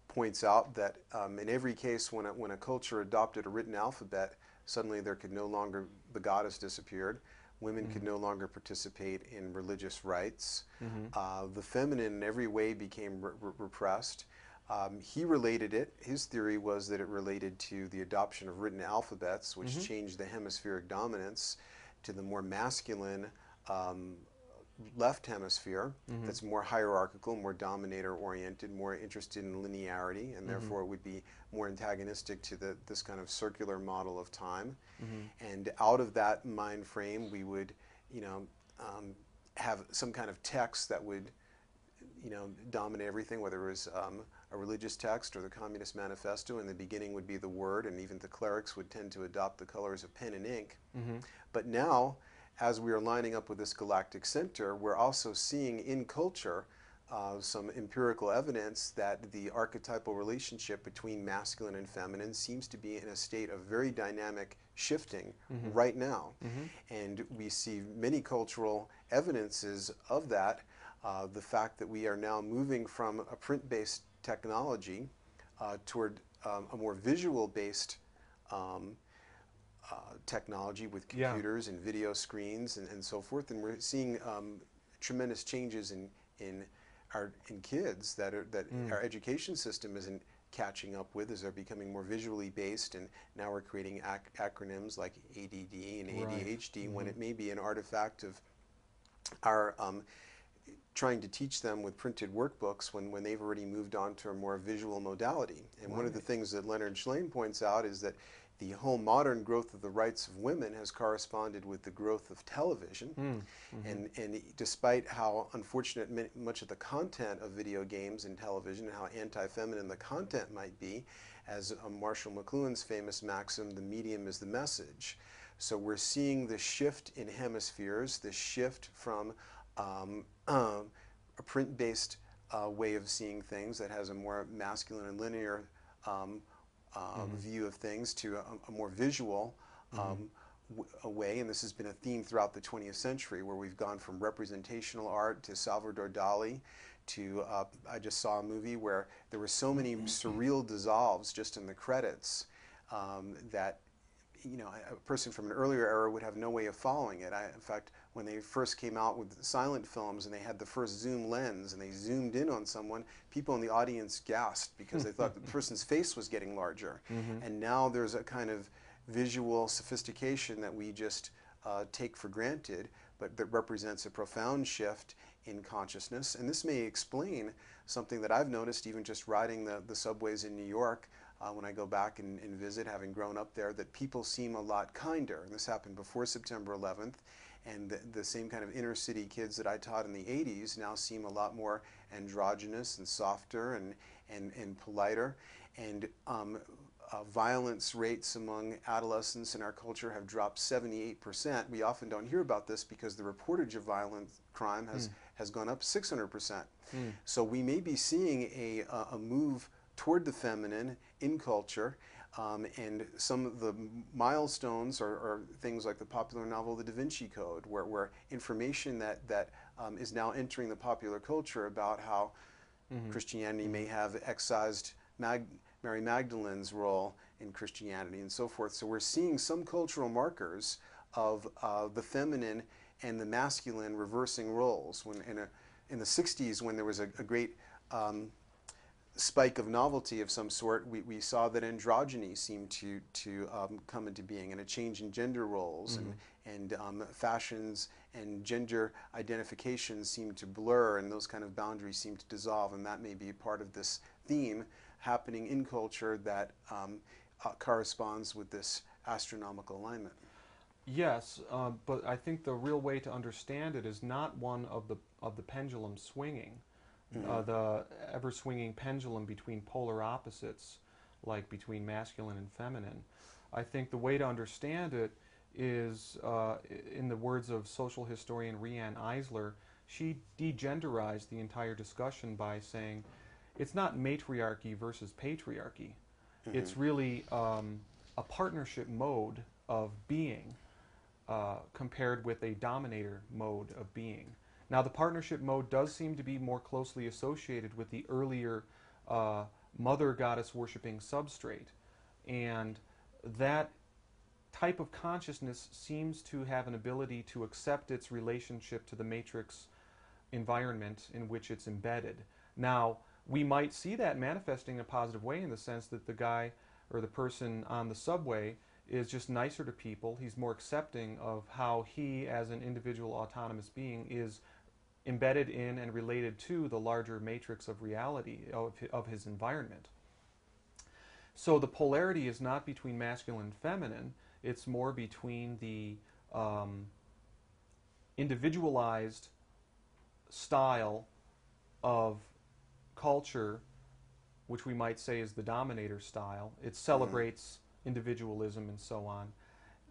points out that in every case when a culture adopted a written alphabet, suddenly there could no longer, the goddess disappeared. Women could no longer participate in religious rites. The feminine in every way became repressed. He related it, his theory was that it related to the adoption of written alphabets, which changed the hemispheric dominance to the more masculine left hemisphere that's more hierarchical, more dominator-oriented, more interested in linearity, and therefore it would be more antagonistic to this kind of circular model of time. And out of that mind frame, we would, you know, have some kind of text that would, you know, dominate everything, whether it was a religious text or the Communist Manifesto. In the beginning would be the word, and even the clerics would tend to adopt the colors of pen and ink. But now, as we are lining up with this galactic center, we're also seeing in culture some empirical evidence that the archetypal relationship between masculine and feminine seems to be in a state of very dynamic shifting right now. And we see many cultural evidences of that. The fact that we are now moving from a print-based technology toward a more visual-based technology with computers and video screens and so forth, and we're seeing tremendous changes in kids that our education system isn't catching up with, as they're becoming more visually based, and now we're creating acronyms like ADD and ADHD when it may be an artifact of our trying to teach them with printed workbooks when they've already moved on to a more visual modality. And one of the things that Leonard Schlein points out is that the whole modern growth of the rights of women has corresponded with the growth of television. And despite how unfortunate much of the content of video games and television, and how anti-feminine the content might be, as Marshall McLuhan's famous maxim, the medium is the message. So we're seeing the shift in hemispheres, the shift from a print-based way of seeing things that has a more masculine and linear um, view of things to a more visual a way, and this has been a theme throughout the 20th century, where we've gone from representational art to Salvador Dali to I just saw a movie where there were so many surreal dissolves just in the credits that a person from an earlier era would have no way of following it. In fact, when they first came out with silent films and they had the first zoom lens and they zoomed in on someone, people in the audience gasped because they thought the person's face was getting larger. And now there's a kind of visual sophistication that we just take for granted, but that represents a profound shift in consciousness. And this may explain something that I've noticed even just riding the subways in New York when I go back and visit, having grown up there, that people seem a lot kinder. And this happened before September 11th. And the same kind of inner city kids that I taught in the 80s now seem a lot more androgynous and softer and politer. And violence rates among adolescents in our culture have dropped 78%. We often don't hear about this because the reportage of violent crime has gone up 600%. So we may be seeing a move toward the feminine in culture, and some of the milestones are things like the popular novel The Da Vinci Code, where information that is now entering the popular culture about how Christianity may have excised Mary Magdalene's role in Christianity and so forth. So we're seeing some cultural markers of the feminine and the masculine reversing roles. When in the 60s, when there was a great spike of novelty of some sort, we saw that androgyny seemed to come into being, and a change in gender roles, and fashions and gender identifications seemed to blur, and those kind of boundaries seemed to dissolve, and that may be part of this theme happening in culture that corresponds with this astronomical alignment. Yes, but I think the real way to understand it is not one of the pendulum swinging, the ever-swinging pendulum between polar opposites, like between masculine and feminine. I think the way to understand it is, in the words of social historian Rianne Eisler, she degenderized the entire discussion by saying it's not matriarchy versus patriarchy. It's really a partnership mode of being compared with a dominator mode of being. Now, the partnership mode does seem to be more closely associated with the earlier mother goddess worshipping substrate, and that type of consciousness seems to have an ability to accept its relationship to the matrix environment in which it's embedded. Now, we might see that manifesting in a positive way in the sense that the guy or the person on the subway is just nicer to people. He's more accepting of how he, as an individual autonomous being, is embedded in and related to the larger matrix of reality of his environment. So the polarity is not between masculine and feminine, it's more between the individualized style of culture, which we might say is the dominator style. It celebrates individualism and so on.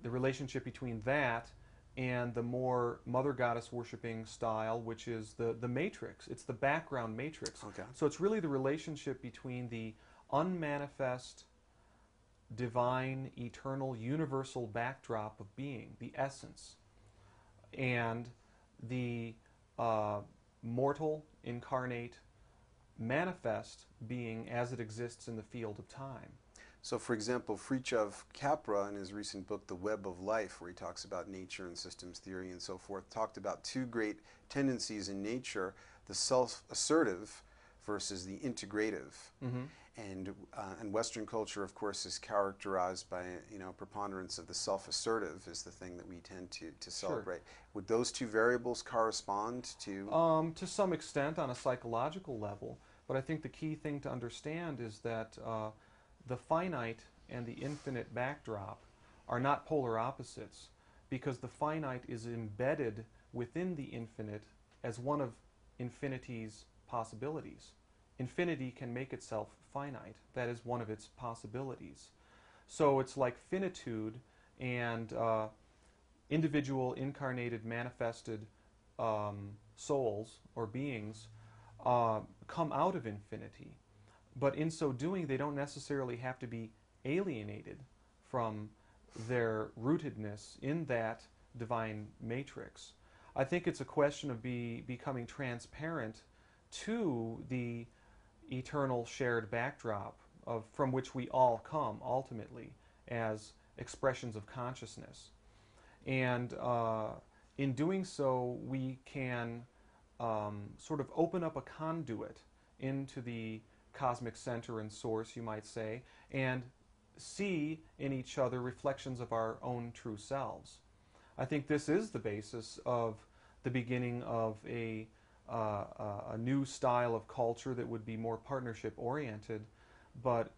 The relationship between that and the more mother goddess worshipping style, which is the matrix. It's the background matrix. Okay. So it's really the relationship between the unmanifest, divine, eternal, universal backdrop of being, the essence, and the mortal, incarnate, manifest being as it exists in the field of time. So, for example, Fritjof Capra, in his recent book, The Web of Life, where he talks about nature and systems theory and so forth, talked about two great tendencies in nature, the self-assertive versus the integrative. And Western culture, of course, is characterized by, preponderance of the self-assertive is the thing that we tend to celebrate. Sure. Would those two variables correspond to? To some extent on a psychological level, but I think the key thing to understand is that the finite and the infinite backdrop are not polar opposites, because the finite is embedded within the infinite as one of infinity's possibilities. Infinity can make itself finite. That is one of its possibilities. So it's like finitude and individual incarnated manifested souls or beings come out of infinity. But in so doing, they don't necessarily have to be alienated from their rootedness in that divine matrix. I think it's a question of becoming transparent to the eternal shared backdrop from which we all come ultimately as expressions of consciousness. And in doing so, we can sort of open up a conduit into the cosmic center and source, you might say, and see in each other reflections of our own true selves. I think this is the basis of the beginning of a new style of culture that would be more partnership-oriented, but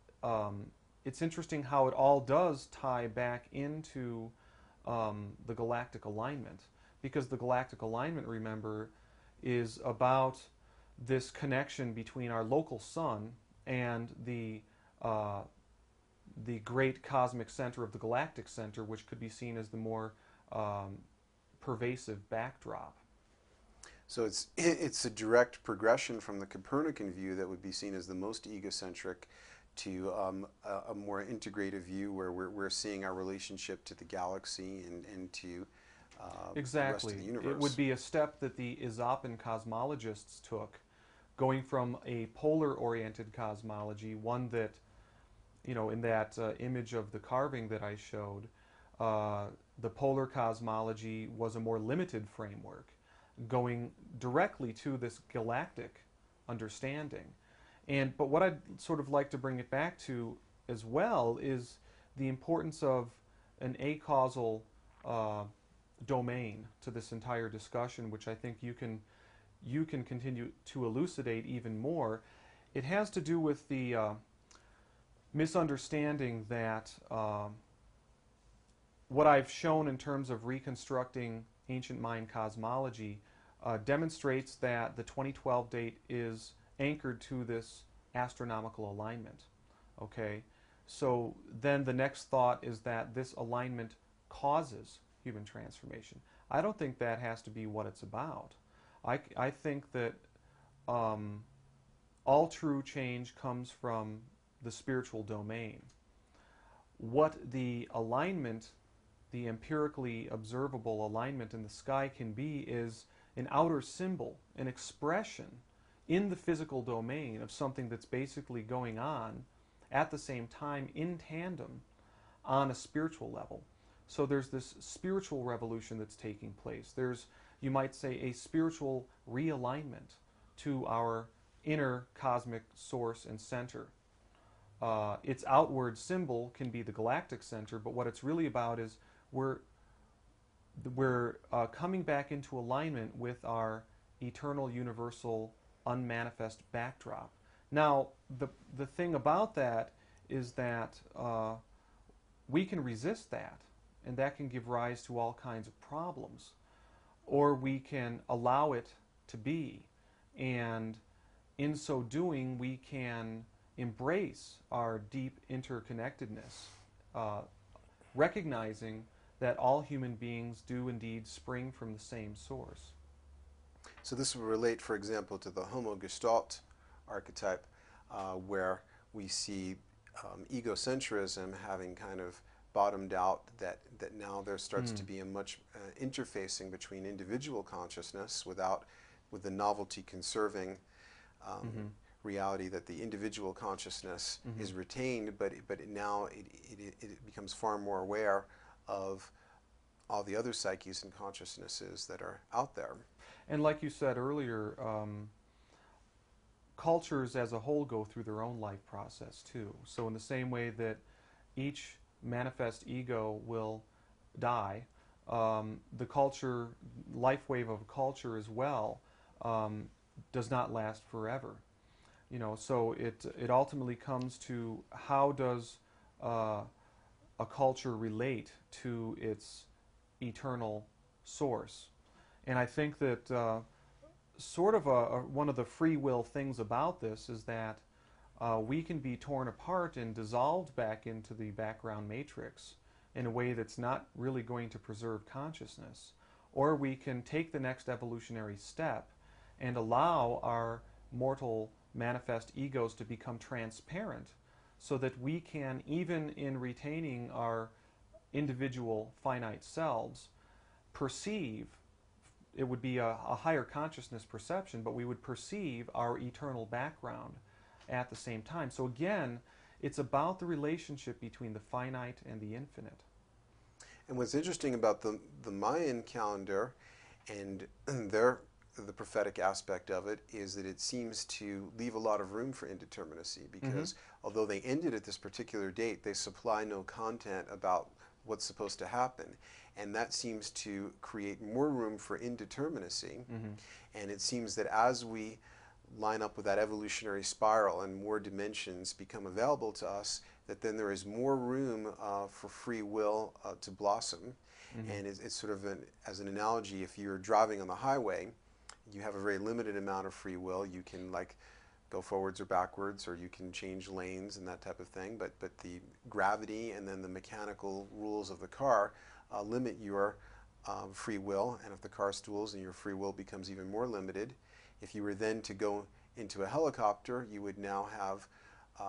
it's interesting how it all does tie back into the galactic alignment, because the galactic alignment, remember, is about this connection between our local sun and the great cosmic center of the galactic center, which could be seen as the more pervasive backdrop. So it's a direct progression from the Copernican view that would be seen as the most egocentric to a more integrative view where we're seeing our relationship to the galaxy and to exactly. the rest of the universe. It would be a step that the Aesopian cosmologists took, going from a polar-oriented cosmology, one that, you know, in that image of the carving that I showed, the polar cosmology was a more limited framework, going directly to this galactic understanding. But what I'd sort of like to bring it back to as well is the importance of an acausal domain to this entire discussion, which I think you can continue to elucidate even more. It has to do with the misunderstanding that what I've shown in terms of reconstructing ancient Mayan cosmology demonstrates that the 2012 date is anchored to this astronomical alignment. Okay, so then the next thought is that this alignment causes human transformation. I don't think that has to be what it's about. I think that all true change comes from the spiritual domain. What the alignment, the empirically observable alignment in the sky can be is an outer symbol, an expression in the physical domain of something that's basically going on at the same time in tandem on a spiritual level. So there's this spiritual revolution that's taking place. There's, you might say, a spiritual realignment to our inner cosmic source and center. Its outward symbol can be the galactic center, but what it's really about is we're coming back into alignment with our eternal, universal, unmanifest backdrop. Now, the thing about that is that we can resist that, and that can give rise to all kinds of problems. Or we can allow it to be, and in so doing, we can embrace our deep interconnectedness, recognizing that all human beings do indeed spring from the same source. So this will relate, for example, to the Homo Gestalt archetype, where we see egocentrism having kind of bottomed out, that now there starts to be a much interfacing between individual consciousness with the novelty conserving reality that the individual consciousness is retained, but now it becomes far more aware of all the other psyches and consciousnesses that are out there. And like you said earlier, cultures as a whole go through their own life process too. So in the same way that each manifest ego will die, the life wave of culture as well, does not last forever. You know, so it ultimately comes to how does a culture relate to its eternal source. And I think that sort of one of the free will things about this is that we can be torn apart and dissolved back into the background matrix in a way that's not really going to preserve consciousness. Or we can take the next evolutionary step and allow our mortal manifest egos to become transparent so that we can, even in retaining our individual finite selves, perceive, it would be a higher consciousness perception, but we would perceive our eternal background at the same time. So again, it's about the relationship between the finite and the infinite. And what's interesting about the Mayan calendar and the prophetic aspect of it is that it seems to leave a lot of room for indeterminacy, because although they ended at this particular date, they supply no content about what's supposed to happen. And that seems to create more room for indeterminacy. And it seems that as we line up with that evolutionary spiral and more dimensions become available to us, that then there is more room for free will to blossom. And it's sort of as an analogy, if you're driving on the highway, you have a very limited amount of free will. You can like go forwards or backwards, or you can change lanes and that type of thing. But the gravity and then the mechanical rules of the car limit your free will. And if the car stools, then your free will becomes even more limited. If you were then to go into a helicopter, you would now have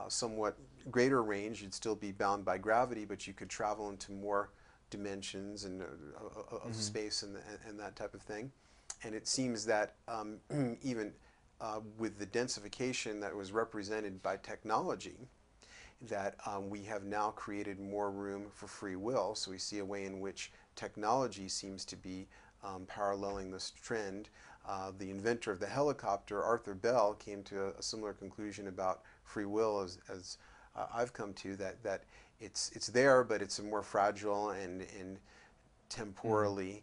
somewhat greater range. You'd still be bound by gravity, but you could travel into more dimensions and of space and that type of thing. And it seems that even with the densification that was represented by technology, that we have now created more room for free will. So we see a way in which technology seems to be paralleling this trend. The inventor of the helicopter, Arthur Bell, came to a similar conclusion about free will as I've come to, that it's there, but it's a more fragile and temporally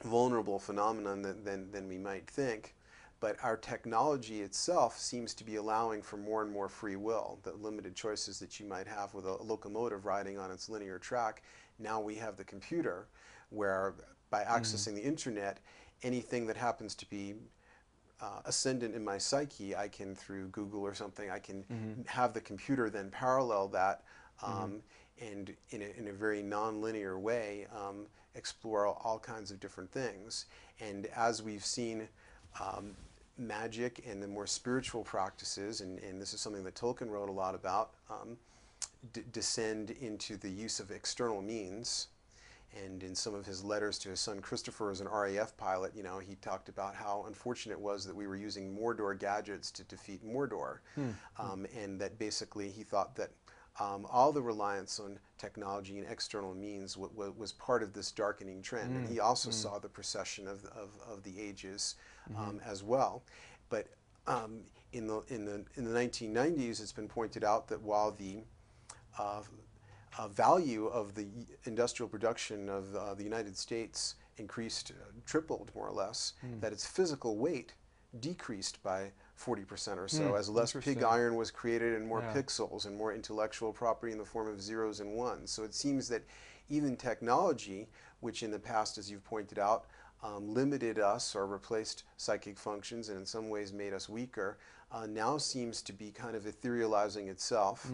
vulnerable phenomenon than we might think. But our technology itself seems to be allowing for more and more free will. The limited choices that you might have with a locomotive riding on its linear track, now we have the computer, where by accessing the internet, anything that happens to be ascendant in my psyche, I can, through Google or something, I can have the computer then parallel that and in a very non-linear way explore all kinds of different things. And as we've seen magic and the more spiritual practices, and this is something that Tolkien wrote a lot about, descend into the use of external means. And in some of his letters to his son Christopher as an RAF pilot, you know, he talked about how unfortunate it was that we were using Mordor gadgets to defeat Mordor. And that basically he thought that all the reliance on technology and external means was part of this darkening trend. And he also saw the procession of the ages as well. But in the 1990s, it's been pointed out that while the value of the industrial production of the United States increased, tripled more or less, that its physical weight decreased by 40% or so, as less pig iron was created and more pixels and more intellectual property in the form of zeros and ones. So it seems that even technology, which in the past, as you've pointed out, limited us or replaced psychic functions and in some ways made us weaker, now seems to be kind of etherealizing itself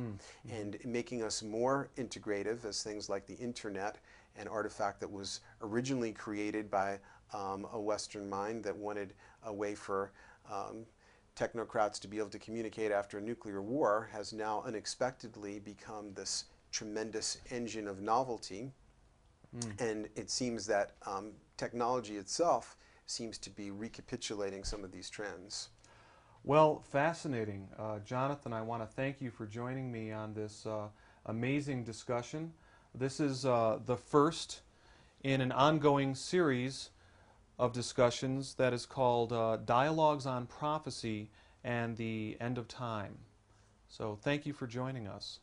and making us more integrative, as things like the internet, an artifact that was originally created by a Western mind that wanted a way for technocrats to be able to communicate after a nuclear war, has now unexpectedly become this tremendous engine of novelty. And it seems that technology itself seems to be recapitulating some of these trends. Well, fascinating. Jonathan, I want to thank you for joining me on this amazing discussion. This is the first in an ongoing series of discussions that is called Dialogues on Prophecy and the End of Time. So thank you for joining us.